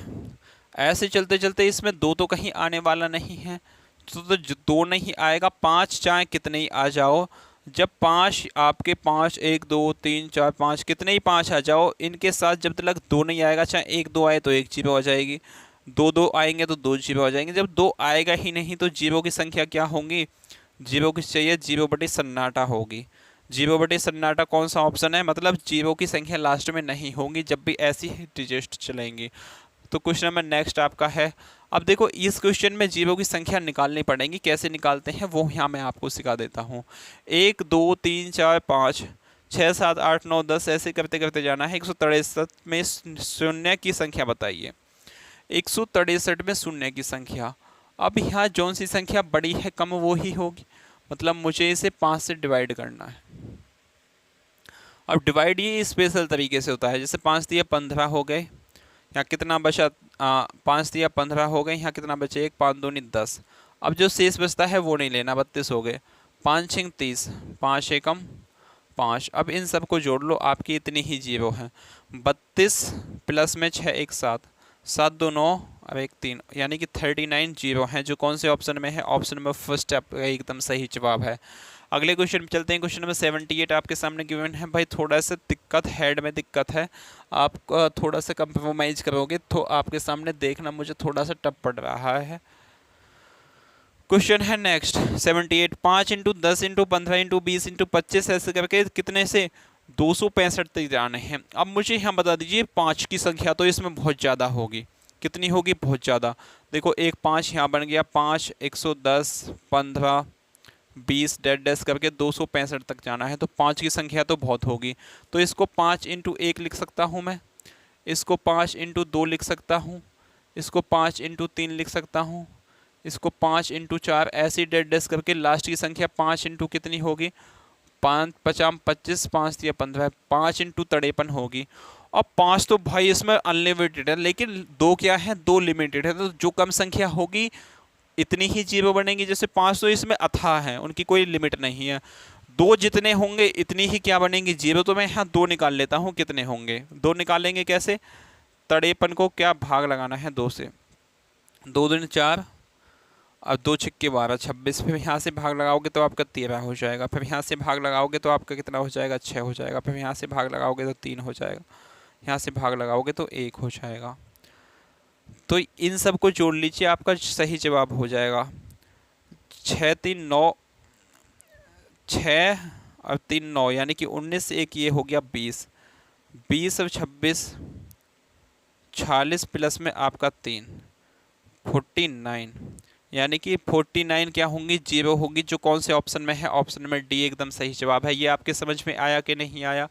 ऐसे चलते चलते इसमें 2 तो कहीं आने वाला नहीं है, तो 2 नहीं आएगा। 5 चाहे कितने ही आ जाओ, जब 5 आपके 5 1 2 3 4 5 कितने ही 5 आ जाओ, इनके साथ जब तक 2 नहीं आएगा, चाहे 1 2 आए तो 1 जीरो आ जाएगी, 2 2 आएंगे तो 2 जीरो आ जाएंगे। जब 2 आएगा ही नहीं तो जीरो की संख्या क्या होंगी, जीरो की चाहिए 0 बटे सन्नाटा होगी। 0 बटे सन्नाटा कौन सा ऑप्शन है, मतलब जीरो की संख्या लास्ट में नहीं होगी जब भी ऐसी डिजिट चलेंगी। तो क्वेश्चन नंबर नेक्स्ट आपका है। अब देखो इस क्वेश्चन में जीरो की संख्या निकालनी पड़ेगी, कैसे निकालते हैं वो यहाँ मैं आपको सिखा देता हूँ। 1 2 3 4 5 6 7 8 9 10 ऐसे करते करते जाना है। 163 में शून्य की संख्या बताइए। 163 में शून्य की संख्या। अब यहाँ जौन सी संख्या बड़ी है कम वो ही होगी, मतलब मुझे इसे 5 से डिवाइड करना है। अब डिवाइड ये स्पेशल तरीके से होता है, जैसे 5 दिया 15 हो गए, यहाँ कितना बचा 5 दिया 15 हो गए, यहाँ कितना बचे 1 5 दूनी 10। अब जो शेष बचता है वो नहीं लेना, 32 हो गए, 5 6 30, 5 एकम 5। अब इन सब को जोड़ लो, आपकी इतनी ही जीरो है। 32 प्लस में 6 1 7, 7 2 9 और 1 3, यानी कि 39 जीरो हैं, जो कौन से ऑप्शन में है, ऑप्शन नंबर फर्स्ट आपका एकदम सही जवाब है। अगले क्वेश्चन में चलते हैं। क्वेश्चन नंबर 78 आपके सामने गिवन है। भाई थोड़ा सा दिक्कत, हेड में दिक्कत है, आप थोड़ा सा कंप्रोमाइज करोगे तो आपके सामने देखना मुझे थोड़ा सा टफ पड़ रहा है। क्वेश्चन है next 78, 5 into 10 into 15 into 20 into 25 ऐसे करके कितने से 265 तक जाने हैं। अब मुझे यहाँ बता दीजिए 5 की संख्या तो इसमें बहुत ज़्यादा होगी, कितनी होगी, बहुत ज़्यादा। देखो एक 5 यहाँ बन गया, 5 110 15 20 डेड डैश करके 265 तक जाना है, तो 5 की संख्या तो बहुत होगी। तो इसको 5 इंटू 1 लिख सकता हूँ मैं, इसको 5 इंटू 2 लिख सकता हूँ, इसको 5 इंटू 3 लिख सकता हूँ, इसको 5 इंटू 4, ऐसी डेड डैश करके लास्ट की संख्या 5 इंटू कितनी होगी, 5 50 25, 5 या 15, 5 इंटू 53 होगी। अब 5 तो भाई इसमें अनलिमिटेड है, लेकिन 2 क्या है, 2 लिमिटेड है। तो जो कम संख्या होगी इतनी ही जीरो बनेगी। जैसे 5 तो इसमें अथाह है, उनकी कोई लिमिट नहीं है। 2 जितने होंगे इतनी ही क्या बनेंगी, जीरो। तो मैं यहाँ 2 निकाल लेता हूँ, कितने होंगे, 2 निकालेंगे कैसे, 53 को क्या भाग लगाना है 2 से, 2 दूनी 4 और 2 छिक्के 12 26, फिर यहाँ से भाग लगाओगे तो आपका 13 हो जाएगा, फिर यहाँ से भाग लगाओगे तो आपका कितना हो जाएगा, 6 हो जाएगा, फिर यहाँ से भाग लगाओगे तो 3 हो जाएगा, यहाँ से भाग लगाओगे तो 1 हो जाएगा। तो इन सब को जोड़ लीजिए, आपका सही जवाब हो जाएगा 6 3 9, 6 और 3 9, यानी कि 19 से 1 ये हो गया 20, 20 और 26 46 प्लस में आपका 3 49, यानी कि 49 क्या होंगी, जीरो होगी, जो कौन से ऑप्शन में है, ऑप्शन नंबर डी एकदम सही जवाब है। ये आपके समझ में आया कि नहीं आया।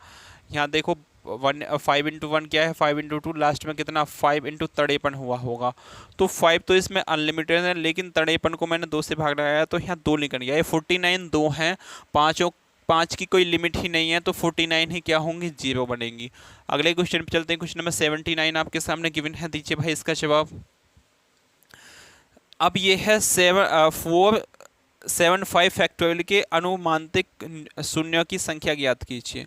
यहाँ देखो 5 इंटू 1 क्या है, 5 इंटू 2 लास्ट में कितना 5 इंटू 53 हुआ होगा। तो 5 तो इसमें अनलिमिटेड है, लेकिन 53 को मैंने 2 से भाग लगाया तो यहाँ 2 निकल गया। ये 49 2 हैं, 5 की कोई लिमिट ही नहीं है, तो 49 ही क्या होंगी, जीरो बनेंगी। अगले क्वेश्चन पे चलते हैं। क्वेश्चन नंबर 79 आपके सामने गिवन है, दीजिए भाई इसका जवाब। अब ये है 4 75 फैक्टोरियल के अनुमानित शून्य की संख्या ज्ञात कीजिए।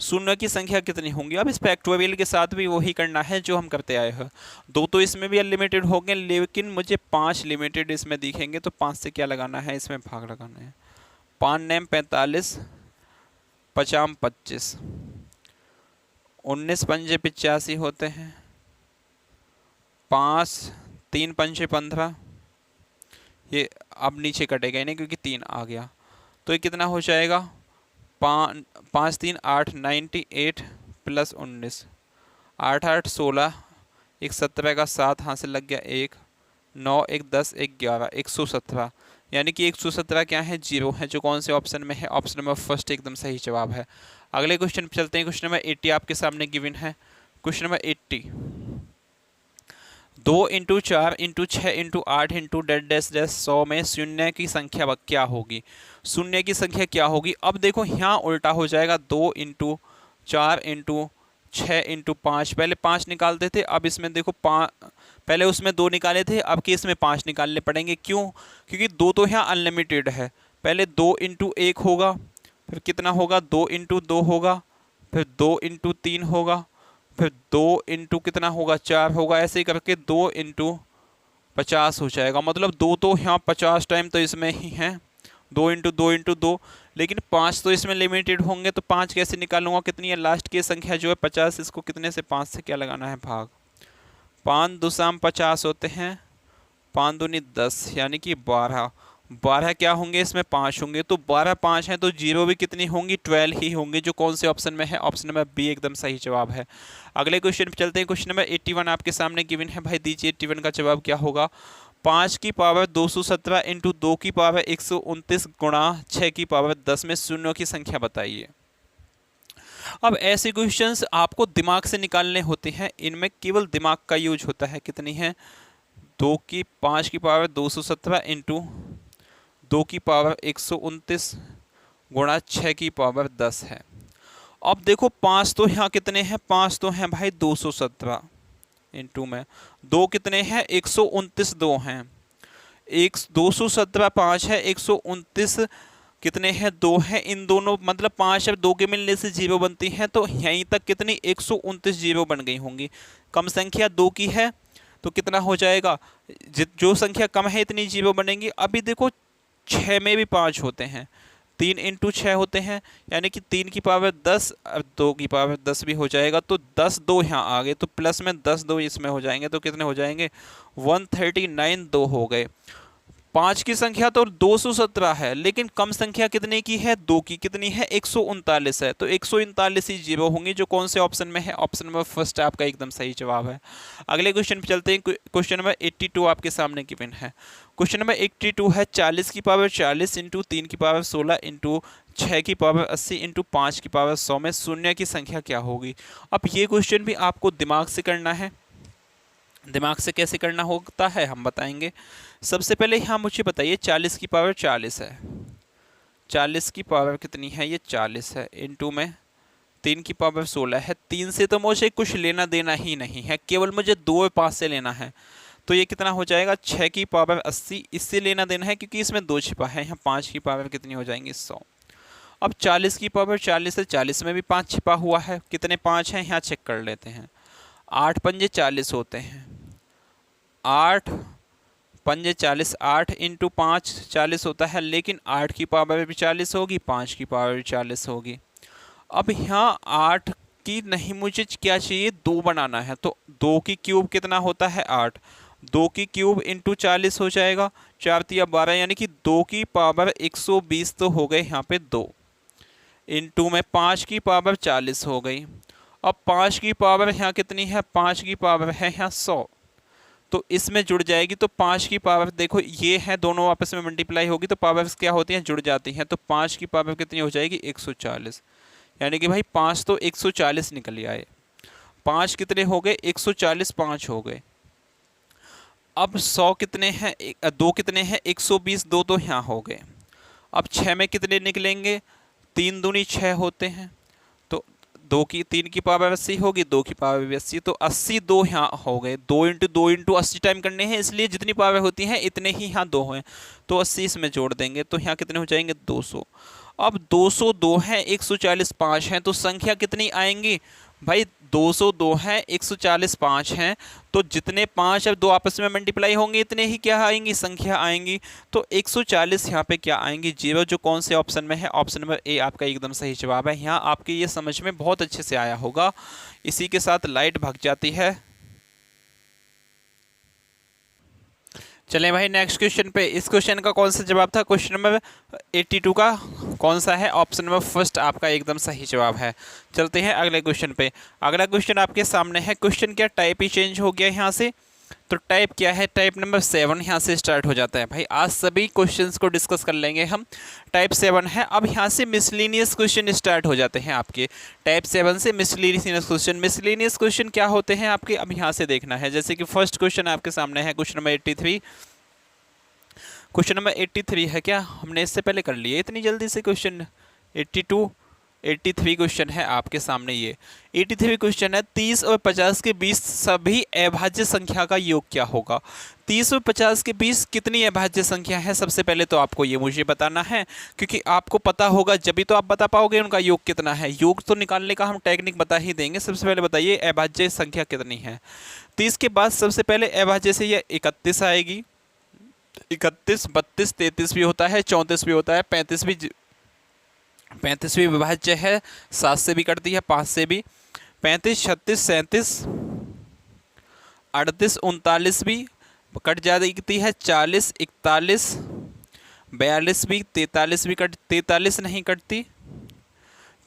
शून्य की संख्या कितनी होंगी? अब इस फैक्टोरियल के साथ भी वही करना है जो हम करते आए हैं। दो तो इसमें भी अनलिमिटेड हो गए, लेकिन मुझे 5 लिमिटेड इसमें दिखेंगे, तो 5 से क्या लगाना है? इसमें भाग लगाना है। 5 नेम 45, 50 25, 19 पंजे 85 होते हैं, 5 3 पंजे 15, ये अब नीचे कटेगा ही नहीं क्योंकि 3 आ गया, तो ये कितना हो जाएगा? 5 3 8 98 प्लस 19, 8 8 16, एक 17 का 7 हाथ से लग गया, 1 9 1 10 1 11, 117, यानी कि 117 क्या है? 0 है, जो कौन से ऑप्शन में है? ऑप्शन नंबर फर्स्ट एकदम सही जवाब है। अगले क्वेश्चन पे चलते हैं। क्वेश्चन नंबर 80 आपके सामने गिवन है। Question number 80, 2 into 4 into 6 into 8 into dead dash dash 100 में शून्य की संख्या क्या होगी? शून्य की संख्या क्या होगी? अब देखो यहाँ उल्टा हो जाएगा। 2 इंटू 4 इंटू 6 इंटू 5, पहले 5 निकालते थे, अब इसमें देखो पहले उसमें 2 निकाले थे, अब केस में 5 निकालने पड़ेंगे। क्यों? क्योंकि 2 तो यहाँ अनलिमिटेड है। पहले 2 इंटू 1 होगा, फिर कितना होगा? 2 इंटू 2 होगा, फिर 2 इंटू 3 होगा, फिर 2 इंटू कितना होगा? 4 होगा। ऐसे ही करके 2 इंटू 50 हो जाएगा। मतलब 2 तो यहाँ 50 टाइम तो इसमें ही है, 2 इंटू 2 इंटू 2, लेकिन 5 तो इसमें लिमिटेड होंगे, तो 5 कैसे निकालूंगा? कितनी है लास्ट की संख्या जो है 50, इसको कितने से? 5 से क्या लगाना है? भाग। 5 2 50 होते हैं, 5 दूनी 10, यानी कि 12। 12 क्या होंगे? इसमें 5 होंगे, तो 12 5 हैं, तो 0 भी कितनी होंगी? 12 ही होंगे, जो कौन से ऑप्शन में है? ऑप्शन नंबर बी एकदम सही जवाब है। अगले क्वेश्चन पे चलते हैं। क्वेश्चन नंबर 81 आपके सामने गिवन है। भाई दीजिए 81 का जवाब क्या होगा? 5 की पावर 217 इंटू 2 की पावर 129 गुणा 6 की पावर 10 में शून्यों की संख्या बताइए। अब ऐसे क्वेश्चंस आपको दिमाग से निकालने होते हैं, इनमें केवल दिमाग का यूज होता है। कितनी है? 5 की पावर 217 इंटू 2 की पावर 129 गुणा 6 की पावर 10 है। अब देखो 5 तो यहाँ कितने हैं? 5 तो हैं भाई 217 इंटू में 2 कितने हैं? 129 2 हैं। 217 5 है, 129 कितने हैं? 2 है। इन दोनों मतलब 5 और 2 के मिलने से 0 बनती है, तो यहीं तक कितनी? 129 0 बन गई होंगी। कम संख्या 2 की है, तो कितना हो जाएगा? जो संख्या कम है इतनी 0 बनेंगी। अभी देखो 6 में भी 5 होते हैं, 3 इंटू 6 होते हैं, यानी कि 3 की पावर 10 और 2 की पावर 10 भी हो जाएगा, तो 10 2 यहाँ आ गए, तो प्लस में 10 2 इसमें हो जाएंगे, तो कितने हो जाएंगे? 139 2 हो गए। 5 की संख्या तो 217 है, लेकिन कम संख्या कितने की है? 2 की। कितनी है? 139 है, तो 139 ही 0 होंगी, जो कौन से ऑप्शन में है? ऑप्शन नंबर फर्स्ट आपका एकदम सही जवाब है। अगले क्वेश्चन पे चलते हैं। क्वेश्चन नंबर 82 आपके सामने गिवन है। क्वेश्चन नंबर 82 है 40 की पावर 40 इंटू 3 की पावर 16 इंटू 6 की पावर 80 इंटू 5 की पावर 100 में शून्य की संख्या क्या होगी? अब ये क्वेश्चन भी आपको दिमाग से करना है। दिमाग से कैसे करना होता है हम बताएंगे। सबसे पहले यहाँ मुझे बताइए 40 की पावर 40 है, 40 की पावर कितनी है? ये 40 है, इंटू में 3 की पावर 16 है। 3 से तो मुझे कुछ लेना देना ही नहीं है, केवल मुझे 2 और 5 से लेना है, तो ये कितना हो जाएगा? 6 की पावर 80, इससे लेना देना है क्योंकि इसमें 2 छिपा है। यहाँ 5 की पावर कितनी हो जाएंगी? 100। अब 40 की पावर 40 है, 40 में भी 5 छिपा हुआ है। कितने 5 हैं? यहाँ चेक कर लेते हैं। 8 पंजे 40 होते हैं, 8 पंजे 40, 8 इंटू 5 40 होता है, लेकिन 8 की पावर भी 40 होगी, 5 की पावर भी 40 होगी। अब यहाँ 8 की नहीं, मुझे क्या चाहिए? 2 बनाना है, तो 2 की क्यूब कितना होता है? 8। 2 की क्यूब इंटू 40 हो जाएगा, 4 तिया 12, यानी कि 2 की पावर 120 तो हो गए यहाँ पे 2, इंटू में 5 की पावर 40 हो गई। अब 5 की पावर यहाँ कितनी है? 5 की पावर है यहाँ 100, तो इसमें जुड़ जाएगी, तो 5 की पावर देखो ये है, दोनों आपस में मल्टीप्लाई होगी तो पावर्स क्या होती हैं? जुड़ जाती हैं। तो 5 की पावर कितनी हो जाएगी? 140, यानी कि भाई 5 तो 140 निकल आए। 5 कितने हो गए? 140 5 हो गए। अब 100 कितने हैं? 2 कितने हैं? 120, 2 तो यहाँ हो गए। अब 6 में कितने निकलेंगे? 3 दूनी 6 होते हैं, तो 3 की पावर 80 होगी, 2 की पावर भी 80, तो 80 दो यहाँ हो गए, 2 × 2 × 80 टाइम करने हैं, इसलिए जितनी पावर होती है इतने ही यहाँ 2 हैं, तो 80 इसमें जोड़ देंगे तो यहाँ कितने हो जाएंगे 200। अब 202 है, 140 5 हैं, तो संख्या कितनी आएंगी भाई 202 है, 140 5 हैं, तो जितने 5 अब 2 आपस में मल्टीप्लाई होंगे इतने ही क्या आएंगी संख्या आएंगी, तो 140 यहाँ पे क्या आएंगी 0, जो कौन से ऑप्शन में है, ऑप्शन नंबर ए आपका एकदम सही जवाब है। यहाँ आपके ये समझ में बहुत अच्छे से आया होगा। इसी के साथ लाइट भाग जाती है। चलें भाई नेक्स्ट क्वेश्चन पे। इस क्वेश्चन का कौन सा जवाब था, क्वेश्चन नंबर 82 का कौन सा है, ऑप्शन नंबर फर्स्ट आपका एकदम सही जवाब है। चलते हैं अगले क्वेश्चन पे। अगला क्वेश्चन आपके सामने है। क्वेश्चन क्या टाइप ही चेंज हो गया यहाँ से, तो टाइप क्या है, टाइप नंबर 7 यहाँ से स्टार्ट हो जाता है। भाई आज सभी क्वेश्चंस को डिस्कस कर लेंगे हम। टाइप 7 है। अब यहाँ से मिसलिनियस क्वेश्चन स्टार्ट हो जाते हैं आपके। टाइप 7 से मिसलिनियस क्वेश्चन। मिसलिनियस क्वेश्चन क्या होते हैं आपके, अब यहाँ से देखना है। जैसे कि फर्स्ट क्वेश्चन आपके सामने है क्वेश्चन नंबर 83। क्वेश्चन नंबर 83 है क्या, हमने इससे पहले कर लिया इतनी जल्दी से क्वेश्चन। 83 क्वेश्चन है आपके सामने। ये 83 क्वेश्चन है। 30 और 50 के बीच सभी अभाज्य संख्या का योग क्या होगा। 30 और 50 के बीच कितनी अभाज्य संख्या है, सबसे पहले तो आपको ये मुझे बताना है, क्योंकि आपको पता होगा जब भी तो आप बता पाओगे उनका योग कितना है। योग तो निकालने का हम टेक्निक बता ही देंगे। सबसे पहले बताइए अभाज्य संख्या कितनी है। 30 के बाद सबसे पहले अभाज्य से ये 31 आएगी। 31, 32, 33 भी होता है, 34 भी होता है, 35 भी विभाज्य है। 7 से भी कटती है, 5 से भी। 35, 36, 37, 38, 39 भी कट जाती है। 40, 41, 42 भी, 43 भी 43 नहीं कटती।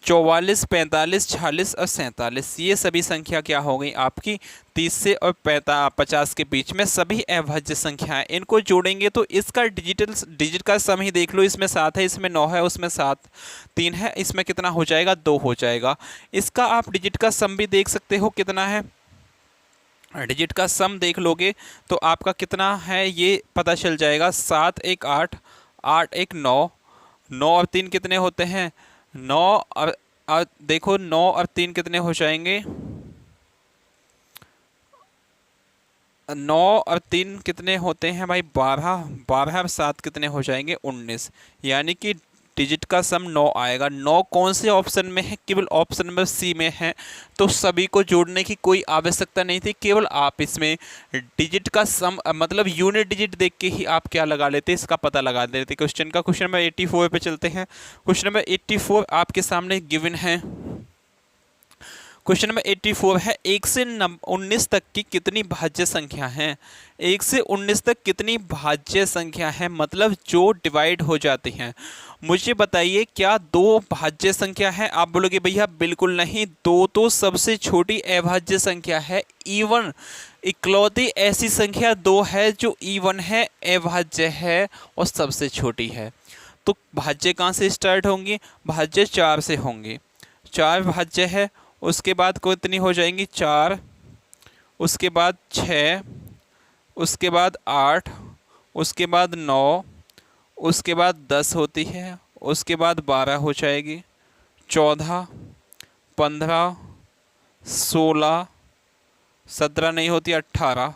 44, 45, 46 और 47, ये सभी संख्या क्या हो गई आपकी 30 से और 50 के बीच में सभी अभाज्य संख्याएं। इनको जोड़ेंगे तो इसका डिजिट का सम ही देख लो। इसमें 7 है, इसमें 9 है, उसमें 7 3 है, इसमें कितना हो जाएगा 2 हो जाएगा। इसका आप डिजिट का सम भी देख सकते हो कितना है। डिजिट का सम देख लोगे तो आपका कितना है ये पता चल जाएगा। 7 1 8, 8 1 9, 9 और 3 कितने होते हैं 9 और देखो 9 और 3 कितने हो जाएंगे 9 और 3 कितने होते हैं भाई 12, 12 और 7 कितने हो जाएंगे 19, यानी कि डिजिट का सम 9 आएगा। 9 कौन से ऑप्शन में है, केवल ऑप्शन नंबर सी में है, तो सभी को जोड़ने की कोई आवश्यकता नहीं थी। केवल आप इसमें डिजिट का सम मतलब यूनिट डिजिट देख के ही आप क्या लगा लेते, इसका पता लगा देते क्वेश्चन का। क्वेश्चन नंबर 84 पे चलते हैं। क्वेश्चन नंबर 84 आपके सामने गिवन है। क्वेश्चन नंबर 84 है 1 से 19 तक की कितनी भाज्य संख्या हैं। 1 से 19 तक कितनी भाज्य संख्या है, मतलब जो डिवाइड हो जाती हैं। मुझे बताइए क्या 2 भाज्य संख्या है। आप बोलोगे भैया बिल्कुल नहीं, 2 तो सबसे छोटी अभाज्य संख्या है। इवन इकलौती ऐसी संख्या 2 है जो इवन है, अभाज्य है और सबसे छोटी है। तो भाज्य कहाँ से स्टार्ट होंगी, भाज्य 4 से होंगी। 4 भाज्य है, उसके बाद कितनी हो जाएंगी 4, उसके बाद 6, उसके बाद 8, उसके बाद 9, उसके बाद 10 होती है, उसके बाद 12 हो जाएगी, 14, 15, 16, 17 नहीं होती, 18,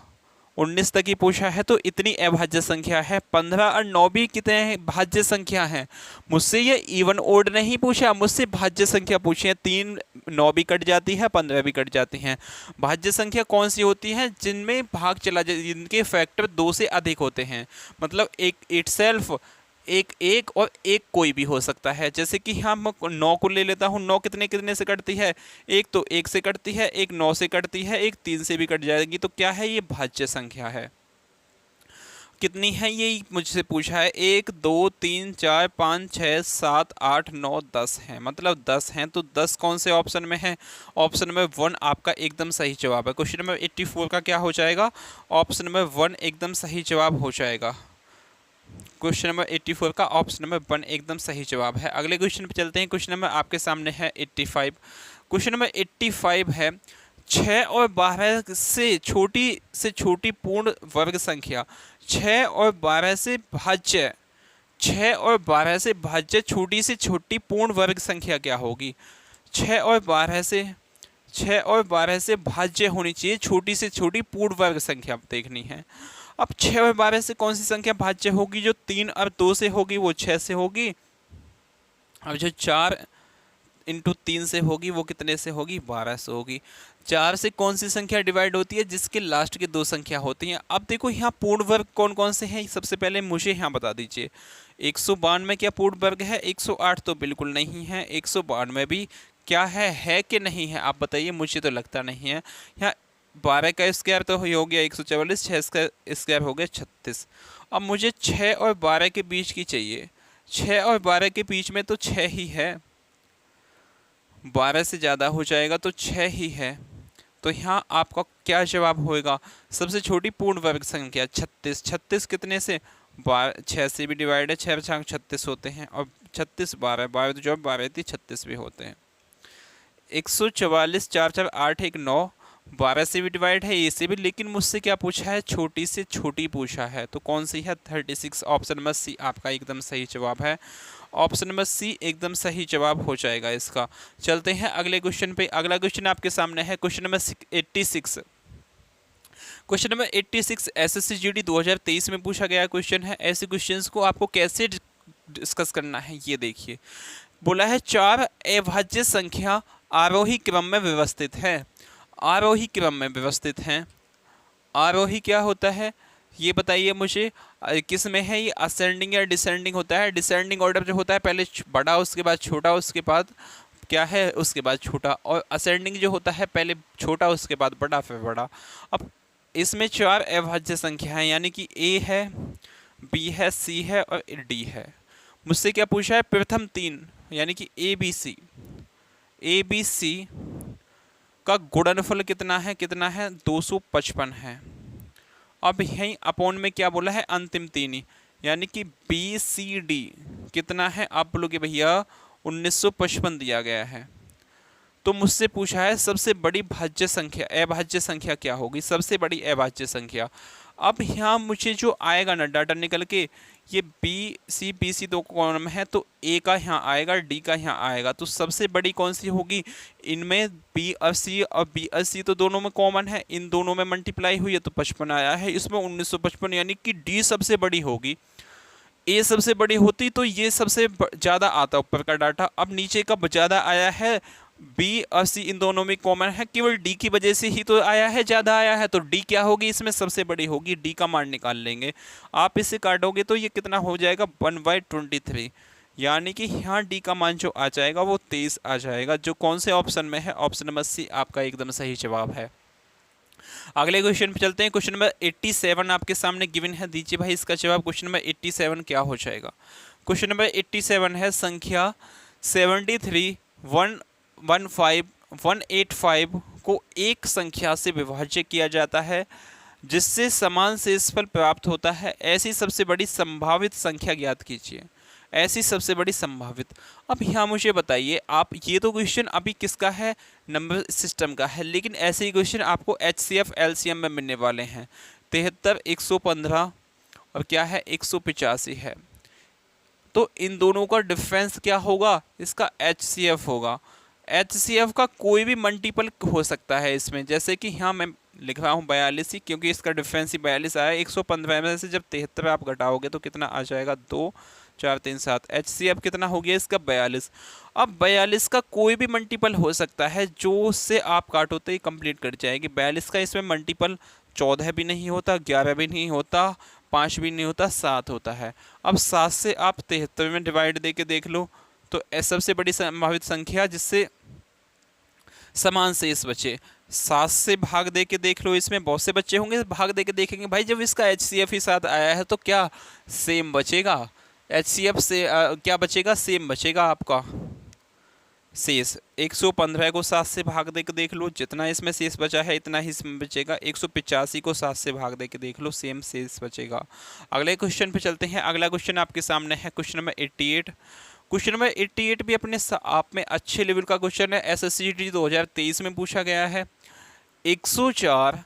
19 तक ही पूछा है, तो इतनी अभाज्य संख्या है। 15 और 9 भी कितने भाज्य संख्या हैं। मुझसे ये इवन ओड नहीं पूछा, मुझसे भाज्य संख्या पूछी है। 3 9 भी कट जाती है, 15 भी कट जाती हैं। भाज्य संख्या कौन सी होती है, जिनमें भाग चला जाए, जिनके फैक्टर 2 से अधिक होते हैं। मतलब एक इटसेल्फ एक और एक कोई भी हो सकता है। जैसे कि हम 9 को ले लेता हूँ, 9 कितने से कटती है, एक तो 1 से कटती है, एक 9 से कटती है, एक 3 से भी कट जाएगी। तो क्या है ये भाज्य संख्या है। कितनी है ये मुझसे पूछा है, 1 2 3 4 5 6 7 8 9 10 है, मतलब 10 हैं। तो 10 कौन से ऑप्शन में है, ऑप्शन नंबर 1 आपका एकदम सही जवाब है। क्वेश्चन नंबर 84 का क्या हो जाएगा, ऑप्शन नंबर 1 एकदम सही जवाब हो जाएगा। क्वेश्चन नंबर 84 का ऑप्शन नंबर 1 एकदम सही जवाब है। अगले क्वेश्चन पे चलते हैं। क्वेश्चन नंबर आपके सामने है 85। क्वेश्चन नंबर 85 है 6 और 12 से छोटी पूर्ण वर्ग संख्या। 6 और 12 से भाज्य, 6 और 12 से भाज्य छोटी से छोटी पूर्ण वर्ग संख्या क्या होगी। 6 और 12 से भाज्य होनी चाहिए, छोटी से छोटी पूर्ण वर्ग संख्या देखनी है। अब 6 और 12 से कौन सी संख्या भाज्य होगी? जो 3 और 2 से होगी वो 6 से होगी। अब जो 4 इंटू 3 से होगी वो कितने से होगी? 12 से होगी। 4 से कौन सी संख्या डिवाइड होती है? जिसके लास्ट के 2 संख्या होती हैं। अब देखो यहाँ पूर्ण वर्ग कौन कौन से हैं, सबसे पहले मुझे यहाँ बता दीजिए। 192 क्या पूर्ण वर्ग है? 108 तो बिल्कुल नहीं है। 192 भी क्या है कि नहीं है? आप बताइए, मुझे तो लगता नहीं है। यहाँ 12 का स्क्वायर तो हो गया 144, 6 का स्क्वायर हो गया 36। अब मुझे 6 और 12 के बीच की चाहिए। 6 और 12 के बीच में तो 6 ही है, 12 से ज़्यादा हो जाएगा तो 6 ही है। तो यहाँ आपका क्या जवाब होएगा? सबसे छोटी पूर्ण वर्ग संख्या 36। 36 कितने से? 6 से भी डिवाइड है, 6 बचा 36 होते हैं। और 36 12 12 तो जब 12 थी 36 भी होते हैं। 144 4 4 8 1 9, 12 से भी डिवाइड है, ए से भी। लेकिन मुझसे क्या पूछा है? छोटी से छोटी पूछा है। तो कौन सी है? 36। ऑप्शन नंबर सी आपका एकदम सही जवाब है। ऑप्शन नंबर सी एकदम सही जवाब हो जाएगा इसका। चलते हैं अगले क्वेश्चन पे। अगला क्वेश्चन आपके सामने है question number 86। Question number 86 SSC GD 2023 में पूछा गया क्वेश्चन है। ऐसे क्वेश्चंस को आपको कैसे डिस्कस करना है ये देखिए। बोला है 4 अभाज्य संख्या आरोही क्रम में व्यवस्थित है। आरोही क्रम में व्यवस्थित हैं। आरोही क्या होता है ये बताइए मुझे, किस में है ये? असेंडिंग या डिसेंडिंग होता है? डिसेंडिंग ऑर्डर जो होता है पहले बड़ा उसके बाद छोटा उसके बाद क्या है उसके बाद छोटा, और असेंडिंग जो होता है पहले छोटा उसके बाद बड़ा फिर बड़ा। अब इसमें 4 अभाज्य संख्या है, यानी कि ए है, बी है, सी है और डी है। मुझसे क्या पूछा है? प्रथम 3 यानी कि ए बी सी का गुणनफल कितना है? कितना है? 255 है। अब यहीं अपोन में क्या बोला है? अंतिम 3 यानी कि बी सी डी कितना है? आप बोलोगे भैया 1955 दिया गया है। तो मुझसे पूछा है सबसे बड़ी भाज्य संख्या, अभाज्य संख्या क्या होगी? सबसे बड़ी अभाज्य संख्या। अब यहाँ मुझे जो आएगा ना डाटा निकल के, ये बी सी दो कॉलम है तो ए का यहाँ आएगा, डी का यहाँ आएगा। तो सबसे बड़ी कौन सी होगी इनमें? बी और सी, और बी और सी तो दोनों में कॉमन है, इन दोनों में मल्टीप्लाई हुई है तो 55 आया है। इसमें 1955 यानी कि डी सबसे बड़ी होगी। ए सबसे बड़ी होती तो ये सबसे ज़्यादा आता ऊपर का डाटा। अब नीचे का ज़्यादा आया है, बी और सी इन दोनों में कॉमन है, केवल डी की वजह से ही तो आया है, ज़्यादा आया है। तो डी क्या होगी इसमें? सबसे बड़ी होगी। डी का मान निकाल लेंगे। आप इसे काटोगे तो ये कितना हो जाएगा? 1/23, यानी कि यहाँ डी का मान जो आ जाएगा वो 23 आ जाएगा, जो कौन से ऑप्शन में है? ऑप्शन नंबर सी आपका एकदम सही जवाब है। अगले क्वेश्चन पे चलते हैं। क्वेश्चन नंबर 87 आपके सामने गिवन है, दीजिए भाई इसका जवाब। क्वेश्चन नंबर 87 क्या हो जाएगा? क्वेश्चन नंबर 87 है संख्या 73 115 185 को एक संख्या से विभाज्य किया जाता है जिससे समान शेषफल प्राप्त होता है। ऐसी सबसे बड़ी संभावित संख्या ज्ञात कीजिए। ऐसी सबसे बड़ी संभावित। अब यहाँ मुझे बताइए आप, ये तो क्वेश्चन अभी किसका है? नंबर सिस्टम का है, लेकिन ऐसे ही क्वेश्चन आपको HCF LCM में मिलने वाले हैं। 73 115 और क्या है 185 है। तो इन दोनों का डिफरेंस क्या होगा? इसका HCF होगा। HCF का कोई भी मल्टीपल हो सकता है इसमें, जैसे कि यहाँ मैं लिख रहा हूँ 42 ही, क्योंकि इसका डिफरेंस ही 42 आया। 115 में से जब 73 आप घटाओगे तो कितना आ जाएगा? 2 4 3 7। HCF कितना हो गया इसका? 42। अब 42 का कोई भी मल्टीपल हो सकता है, जो उससे आप काटो तो ये कंप्लीट कर जाएगी। 42 का इसमें मल्टीपल 14 भी नहीं होता, 11 भी नहीं होता, 5 भी नहीं होता, 7 होता है। अब 7 से आप 73 में डिवाइड दे के देख लो तो सबसे बड़ी संभावित संख्या जिससे समान शेष बचे। 7 से भाग दे के देख लो, इसमें बहुत से बच्चे होंगे भाग दे के देखेंगे भाई जब इसका HCF ही साथ आया है तो क्या सेम बचेगा? HCF से क्या बचेगा? सेम बचेगा आपका शेष। 115 को 7 से भाग दे के देख लो, जितना इसमें शेष बचा है इतना ही इसमें बचेगा। 185 को 7 से भाग दे के देख लो, सेम शेष बचेगा। अगले क्वेश्चन पे चलते हैं। अगला क्वेश्चन आपके सामने है क्वेश्चन नंबर 88। क्वेश्चन नंबर 88 भी अपने आप में अच्छे लेवल का क्वेश्चन है। SSC 2023 में पूछा गया है। 104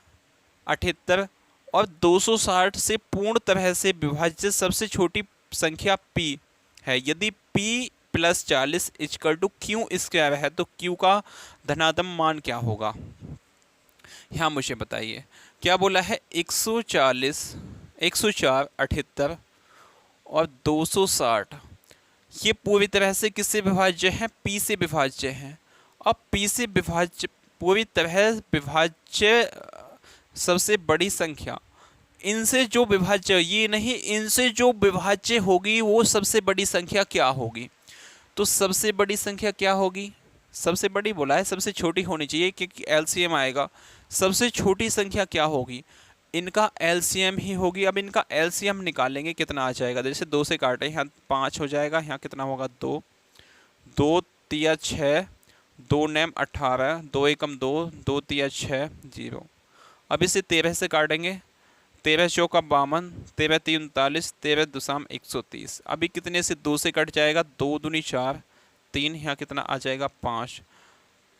78 और 260 से पूर्ण तरह से विभाज्य सबसे छोटी संख्या p है। यदि p plus 40 equal to q square है, तो क्यू का धनात्मक मान क्या होगा, यहाँ मुझे बताइए। क्या बोला है, 140, 104, 78 और 260 ये पूरी तरह से किससे विभाज्य हैं, पी से विभाज्य हैं। अब पी से विभाज्य, पूरी तरह विभाज्य सबसे बड़ी संख्या, इनसे जो विभाज्य, ये नहीं, इनसे जो विभाज्य होगी वो सबसे बड़ी संख्या क्या होगी। तो सबसे बड़ी संख्या क्या होगी, सबसे बड़ी बोला है, सबसे छोटी होनी चाहिए क्योंकि एलसीएम आएगा। सबसे छोटी संख्या क्या होगी, इनका एलसीएम ही होगी। अब इनका एलसीएम निकालेंगे, कितना आ जाएगा, जैसे 2 से काटे, यहाँ 5 हो जाएगा, यहाँ कितना होगा 2, 2 तिया 6, 2 नैम 18, 2 एकम 2, 2 तिया 6, 0। अब इसे 13 से काटेंगे, 13 चौका 52, 13 तीन 39, 13 दुसाम 130। अभी कितने से 2 से कट जाएगा, 2 दूनी 4, 3, यहाँ कितना आ जाएगा 5,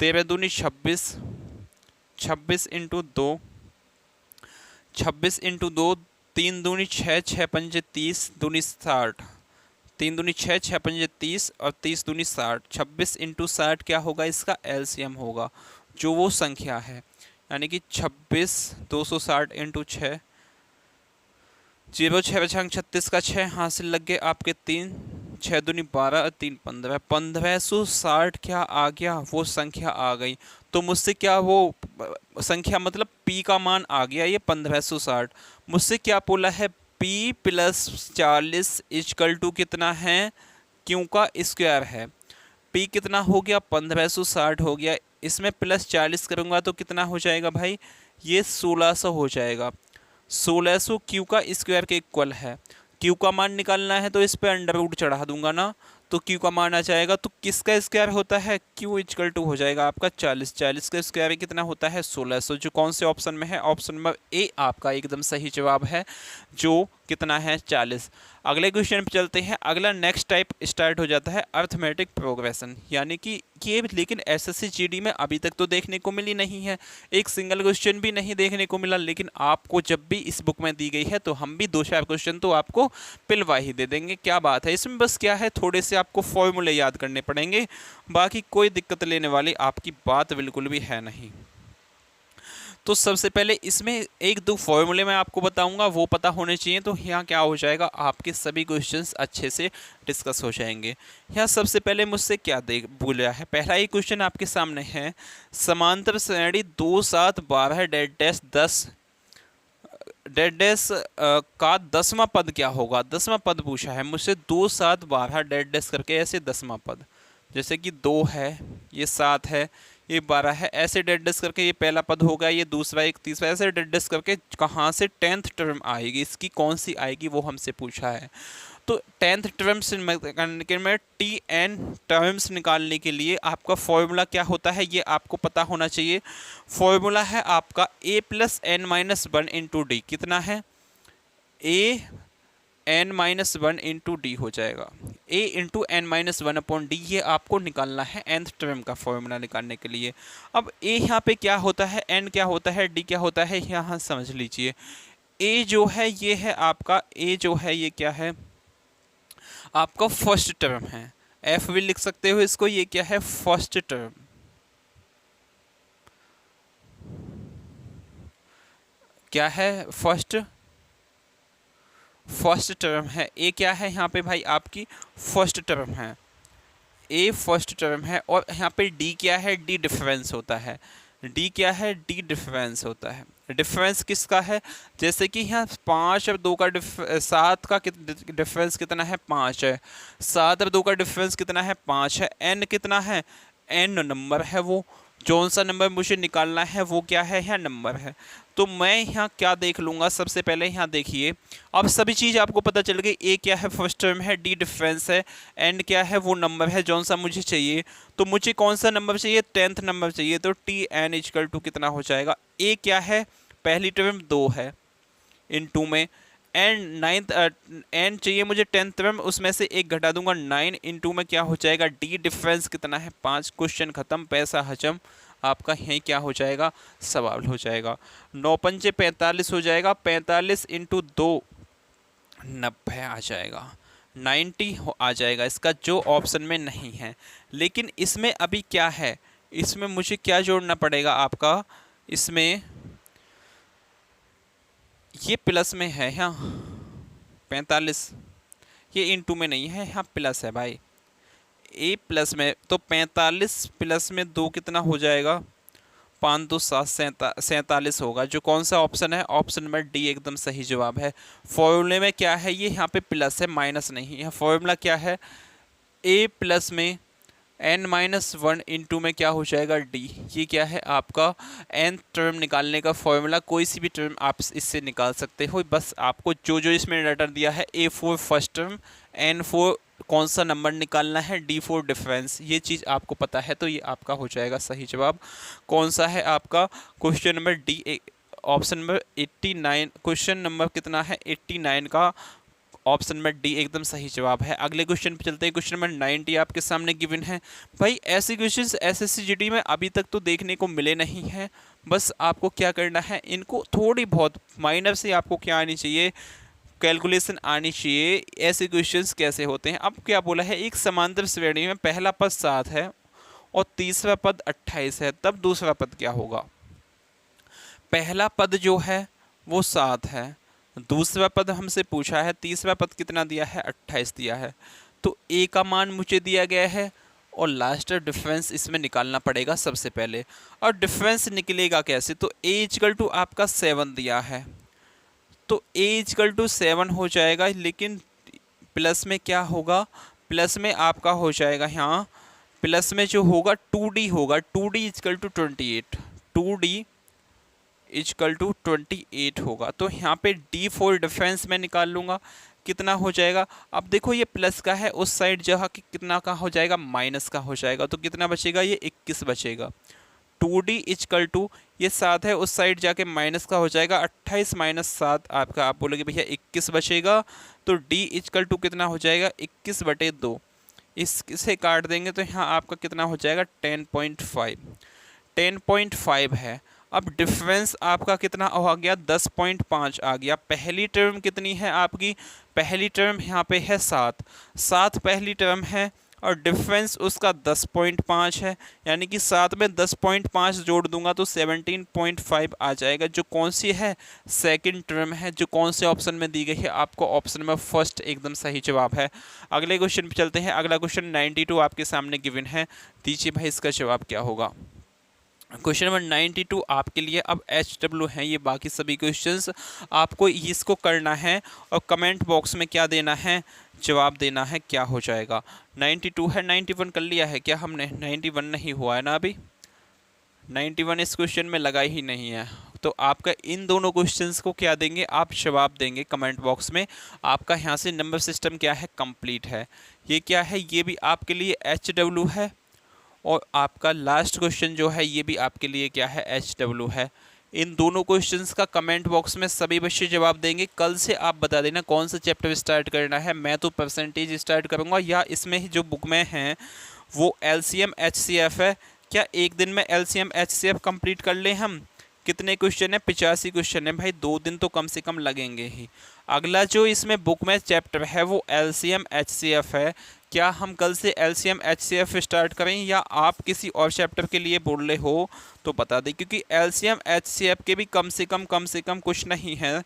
13 दूनी 26, 26 इंटू 2, 26 इंटू 2, 3 दूनी 6, 6 पंजे 30, दूनी 60, 3 दूनी 6, 6 पंजे 30 और 30 दूनी 60। 26 इंटू 60 क्या होगा, इसका एलसीएम होगा, जो वो संख्या है, यानी कि 26, 260 इंटू 6, 0 6 बचांग 36 का 6 हासिल लग गए आपके 3, 6 दूनी 12 और 3 15, 1560 क्या आ गया, वो संख्या आ गई। तो मुझसे क्या वो संख्या मतलब p का मान आ गया, ये 1560। मुझसे क्या बोला है, p प्लस 40 इक्वल टू कितना है, क्यों का स्क्वायर है। p कितना हो गया, 1560 हो गया, इसमें प्लस 40 करूँगा तो कितना हो जाएगा भाई, ये 1600 हो जाएगा। 1600 क्यू का स्क्वायर के इक्वल है। क्यू का मान निकालना है तो इस पे अंडर रूट चढ़ा दूंगा ना, तो क्यू का मान आ जाएगा। तो किसका स्क्वायर होता है, क्यू इक्वल टू हो जाएगा आपका 40, 40 का स्क्वायर कितना होता है 1600, जो कौन से ऑप्शन में है, ऑप्शन नंबर ए आपका एकदम सही जवाब है, जो कितना है 40। अगले क्वेश्चन पे चलते हैं। अगला नेक्स्ट टाइप स्टार्ट हो जाता है अर्थमेटिक प्रोग्रेशन, यानी कि ये लेकिन एसएससी जीडी में अभी तक तो देखने को मिली नहीं है, एक सिंगल क्वेश्चन भी नहीं देखने को मिला। लेकिन आपको जब भी इस बुक में दी गई है तो हम भी 2-4 क्वेश्चन तो आपको पिलवा ही दे देंगे। क्या बात है, इसमें बस क्या है, थोड़े से आपको फॉर्मूले याद करने पड़ेंगे, बाकी कोई दिक्कत लेने वाली आपकी बात बिल्कुल भी है नहीं। तो सबसे पहले इसमें 1-2 फॉर्मूले मैं आपको बताऊंगा, वो पता होने चाहिए। तो यहाँ क्या हो जाएगा, आपके सभी क्वेश्चंस अच्छे से डिस्कस हो जाएंगे। यहाँ सबसे पहले मुझसे क्या देख बोला है, पहला ही क्वेश्चन आपके सामने है, समांतर श्रेणी 2 7 12 डेड डैश 10 डेड डैश का 10वां पद क्या होगा। 10वां पद पूछा है मुझसे, 2 7 12 डेड डैश करके ऐसे 10वां पद, जैसे कि 2 है, ये 7 है, ये 12 है, ऐसे डेडस करके ये पहला पद होगा, ये दूसरा, एक तीसरा, ऐसे डेडस करके कहाँ से 10th टर्म आएगी, इसकी कौन सी आएगी वो हमसे पूछा है। तो 10th टर्म्स में टी एन टर्म्स निकालने के लिए आपका फॉर्मूला क्या होता है, ये आपको पता होना चाहिए। फॉर्मूला है आपका a plus n minus 1 into d, कितना है, a n minus 1 into d हो जाएगा, a into n minus 1 upon d, ये आपको निकालना है nth टर्म का फॉर्मूला निकालने के लिए। अब a यहाँ पे क्या होता है, n क्या होता है, d क्या होता है, यहाँ समझ लीजिए। a जो है ये है आपका, a जो है ये क्या है आपका फर्स्ट टर्म है, f भी लिख सकते हो इसको, ये क्या है फर्स्ट टर्म, क्या है फर्स्ट टर्म है। ए क्या है यहाँ पे भाई, आपकी फर्स्ट टर्म है, ए फर्स्ट टर्म है। और यहाँ पे डी क्या है, डी डिफरेंस होता है, डी क्या है, डी डिफरेंस होता है। डिफरेंस किसका है, जैसे कि यहाँ 5 और 2 का 7 का डिफरेंस कितना है 5 है, 7 और 2 का डिफरेंस कितना है 5 है। एन कितना है, एन नंबर है, वो कौन सा नंबर मुझे निकालना है वो क्या है, यहाँ नंबर है। तो मैं यहाँ क्या देख लूँगा, सबसे पहले यहाँ देखिए, अब सभी चीज़ आपको पता चल गई। ए क्या है फर्स्ट टर्म है, डी डिफरेंस है, एन क्या है वो नंबर है कौन सा मुझे चाहिए। तो मुझे कौन सा नंबर चाहिए, 10th नंबर चाहिए। तो टी एन इक्वल टू कितना हो जाएगा, ए क्या है पहली टर्म 2 है इन 2 में, एंड 9th एन चाहिए मुझे 10th टर्म, उसमें से एक घटा दूंगा 9 इन 2 में क्या हो जाएगा, डी डिफरेंस कितना है 5। क्वेश्चन खत्म, पैसा हजम, आपका यहीं क्या हो जाएगा, सवाल हो जाएगा। 9 पंचे 45 हो जाएगा, 45 इंटू 2 90 आ जाएगा। 90 आ जाएगा इसका, जो ऑप्शन में नहीं है। लेकिन इसमें अभी क्या है, इसमें मुझे क्या जोड़ना पड़ेगा आपका, इसमें ये प्लस में है, हाँ 45, ये इंटू में नहीं है, यहाँ प्लस है भाई, ए प्लस में, तो 45 प्लस में 2 कितना हो जाएगा, 5 2 7 47 होगा। जो कौन सा ऑप्शन है, ऑप्शन नंबर डी एकदम सही जवाब है। फॉर्मूले में क्या है, ये यहाँ पे प्लस है माइनस नहीं है। फॉर्मूला क्या है, ए प्लस में n-1 इंटू में क्या हो जाएगा डी। ये क्या है आपका n टर्म निकालने का फॉर्मूला, कोई सी भी टर्म आप इससे निकाल सकते हो। बस आपको जो जो इसमें लेटर दिया है, A4 फर्स्ट टर्म, N4 कौन सा नंबर निकालना है, D4 डिफरेंस, ये चीज़ आपको पता है तो ये आपका हो जाएगा सही जवाब। कौन सा है आपका question number D, option number 89, question number कितना है 89 का ऑप्शन नंबर डी एकदम सही जवाब है। अगले क्वेश्चन पे चलते हैं। क्वेश्चन नंबर 90 आपके सामने गिवन है। भाई ऐसे क्वेश्चंस एसएससी जीडी में अभी तक तो देखने को मिले नहीं हैं। बस आपको क्या करना है, इनको थोड़ी बहुत माइनर से आपको क्या आनी चाहिए, कैलकुलेशन आनी चाहिए, ऐसे क्वेश्चंस कैसे होते हैं। अब क्या बोला है, एक समांतर श्रेणी में पहला पद 7 है और तीसरा पद 28 है, तब दूसरा पद क्या होगा। पहला पद जो है वो 7 है, दूसरा पद हमसे पूछा है, तीसरा पद कितना दिया है 28 दिया है, तो ए का मान मुझे दिया गया है और लास्ट डिफरेंस इसमें निकालना पड़ेगा सबसे पहले। और डिफरेंस निकलेगा कैसे, तो ए इक्वल टू आपका 7 दिया है, तो ए इक्वल टू 7 हो जाएगा। लेकिन प्लस में क्या होगा, प्लस में आपका हो जाएगा, यहाँ प्लस में जो होगा 2d होगा, 2d equal to 28, 2d equal to 28 होगा। तो यहाँ पे D4 डिफरेंस में निकाल लूँगा, कितना हो जाएगा। अब देखो ये प्लस का है, उस साइड जहाँ कि कितना का हो जाएगा, माइनस का हो जाएगा, तो कितना बचेगा, ये 21 बचेगा। 2d इक्वल टू ये 7 है, उस साइड जाके माइनस का हो जाएगा, 28 माइनस 7 आपका, आप बोलोगे भैया 21 बचेगा, तो d इक्वल टू कितना हो जाएगा 21/2, इससे काट देंगे तो यहाँ आपका कितना हो जाएगा 10.5, 10.5 है। अब डिफरेंस आपका कितना आ गया, 10.5 आ गया। पहली टर्म कितनी है आपकी, पहली टर्म यहाँ पे है 7, 7 पहली टर्म है और डिफरेंस उसका 10.5 है, यानी कि 7 में 10.5 जोड़ दूंगा तो 17.5 आ जाएगा। जो कौन सी है, सेकंड टर्म है, जो कौन से ऑप्शन में दी गई है आपको, ऑप्शन में फर्स्ट एकदम सही जवाब है। अगले क्वेश्चन पे चलते हैं। अगला क्वेश्चन 92 आपके सामने गिवन है, दीजिए भाई इसका जवाब क्या होगा। क्वेश्चन नंबर 92 आपके लिए अब HW हैं ये बाकी सभी क्वेश्चंस, आपको इसको करना है और कमेंट बॉक्स में क्या देना है, जवाब देना है, क्या हो जाएगा। 92 है, 91 कर लिया है क्या हमने, 91 नहीं हुआ है ना अभी, 91 इस क्वेश्चन में लगा ही नहीं है। तो आपका इन दोनों क्वेश्चंस को क्या देंगे, आप जवाब देंगे कमेंट बॉक्स में। आपका यहाँ से नंबर सिस्टम क्या है, कंप्लीट है। ये क्या है, ये भी आपके लिए HW है और आपका लास्ट क्वेश्चन जो है ये भी आपके लिए क्या है, HW है। इन दोनों क्वेश्चंस का कमेंट बॉक्स में सभी बच्चे जवाब देंगे। कल से आप बता देना कौन सा चैप्टर स्टार्ट करना है। मैं तो परसेंटेज स्टार्ट करूंगा, या इसमें ही जो बुक में हैं वो LCM HCF है। क्या एक दिन में LCM HCF कंप्लीट कर लें हम, कितने क्वेश्चन है, 85 क्वेश्चन है भाई, 2 दिन तो कम से कम लगेंगे ही। अगला जो इसमें बुक में चैप्टर है वो LCM HCF है। क्या हम कल से LCM HCF स्टार्ट करें या आप किसी और चैप्टर के लिए बोल रहे हो तो बता दें, क्योंकि LCM HCF के भी कम से कम कुछ नहीं है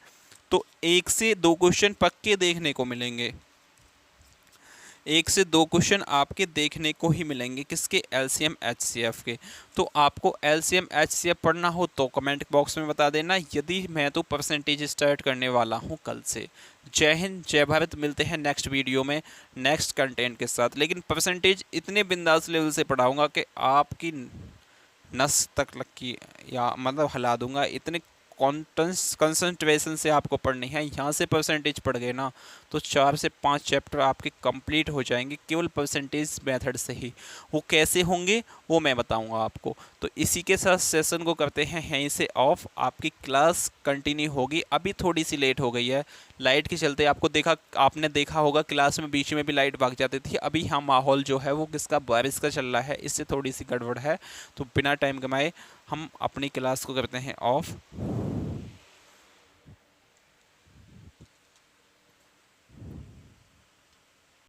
तो 1 से 2 क्वेश्चन पक्के देखने को मिलेंगे, 1 से 2 क्वेश्चन आपके देखने को ही मिलेंगे, किसके, LCM HCF के। तो आपको LCM HCF पढ़ना हो तो कमेंट बॉक्स में बता देना। यदि मैं तो परसेंटेज स्टार्ट करने वाला हूं कल से। जय हिंद, जय भारत। मिलते हैं नेक्स्ट वीडियो में नेक्स्ट कंटेंट के साथ। लेकिन परसेंटेज इतने बिंदास लेवल से पढ़ाऊंगा कि आपकी नस तक लग या मतलब हिला दूंगा। इतने कंसंट्रेशन से आपको पढ़नी है। यहाँ से परसेंटेज पढ़ गए ना तो 4 से 5 चैप्टर आपके कंप्लीट हो जाएंगे केवल परसेंटेज मेथड से ही। वो कैसे होंगे वो मैं बताऊंगा आपको। तो इसी के साथ सेशन को करते हैं यहीं से ऑफ। आपकी क्लास कंटिन्यू होगी। अभी थोड़ी सी लेट हो गई है लाइट के चलते। आपने देखा होगा क्लास में बीच में भी लाइट भाग जाती थी। अभी यहाँ माहौल जो है वो किसका, बारिश का चल रहा है, इससे थोड़ी सी गड़बड़ है। तो बिना टाइम गंवाए हम अपनी क्लास को करते हैं ऑफ।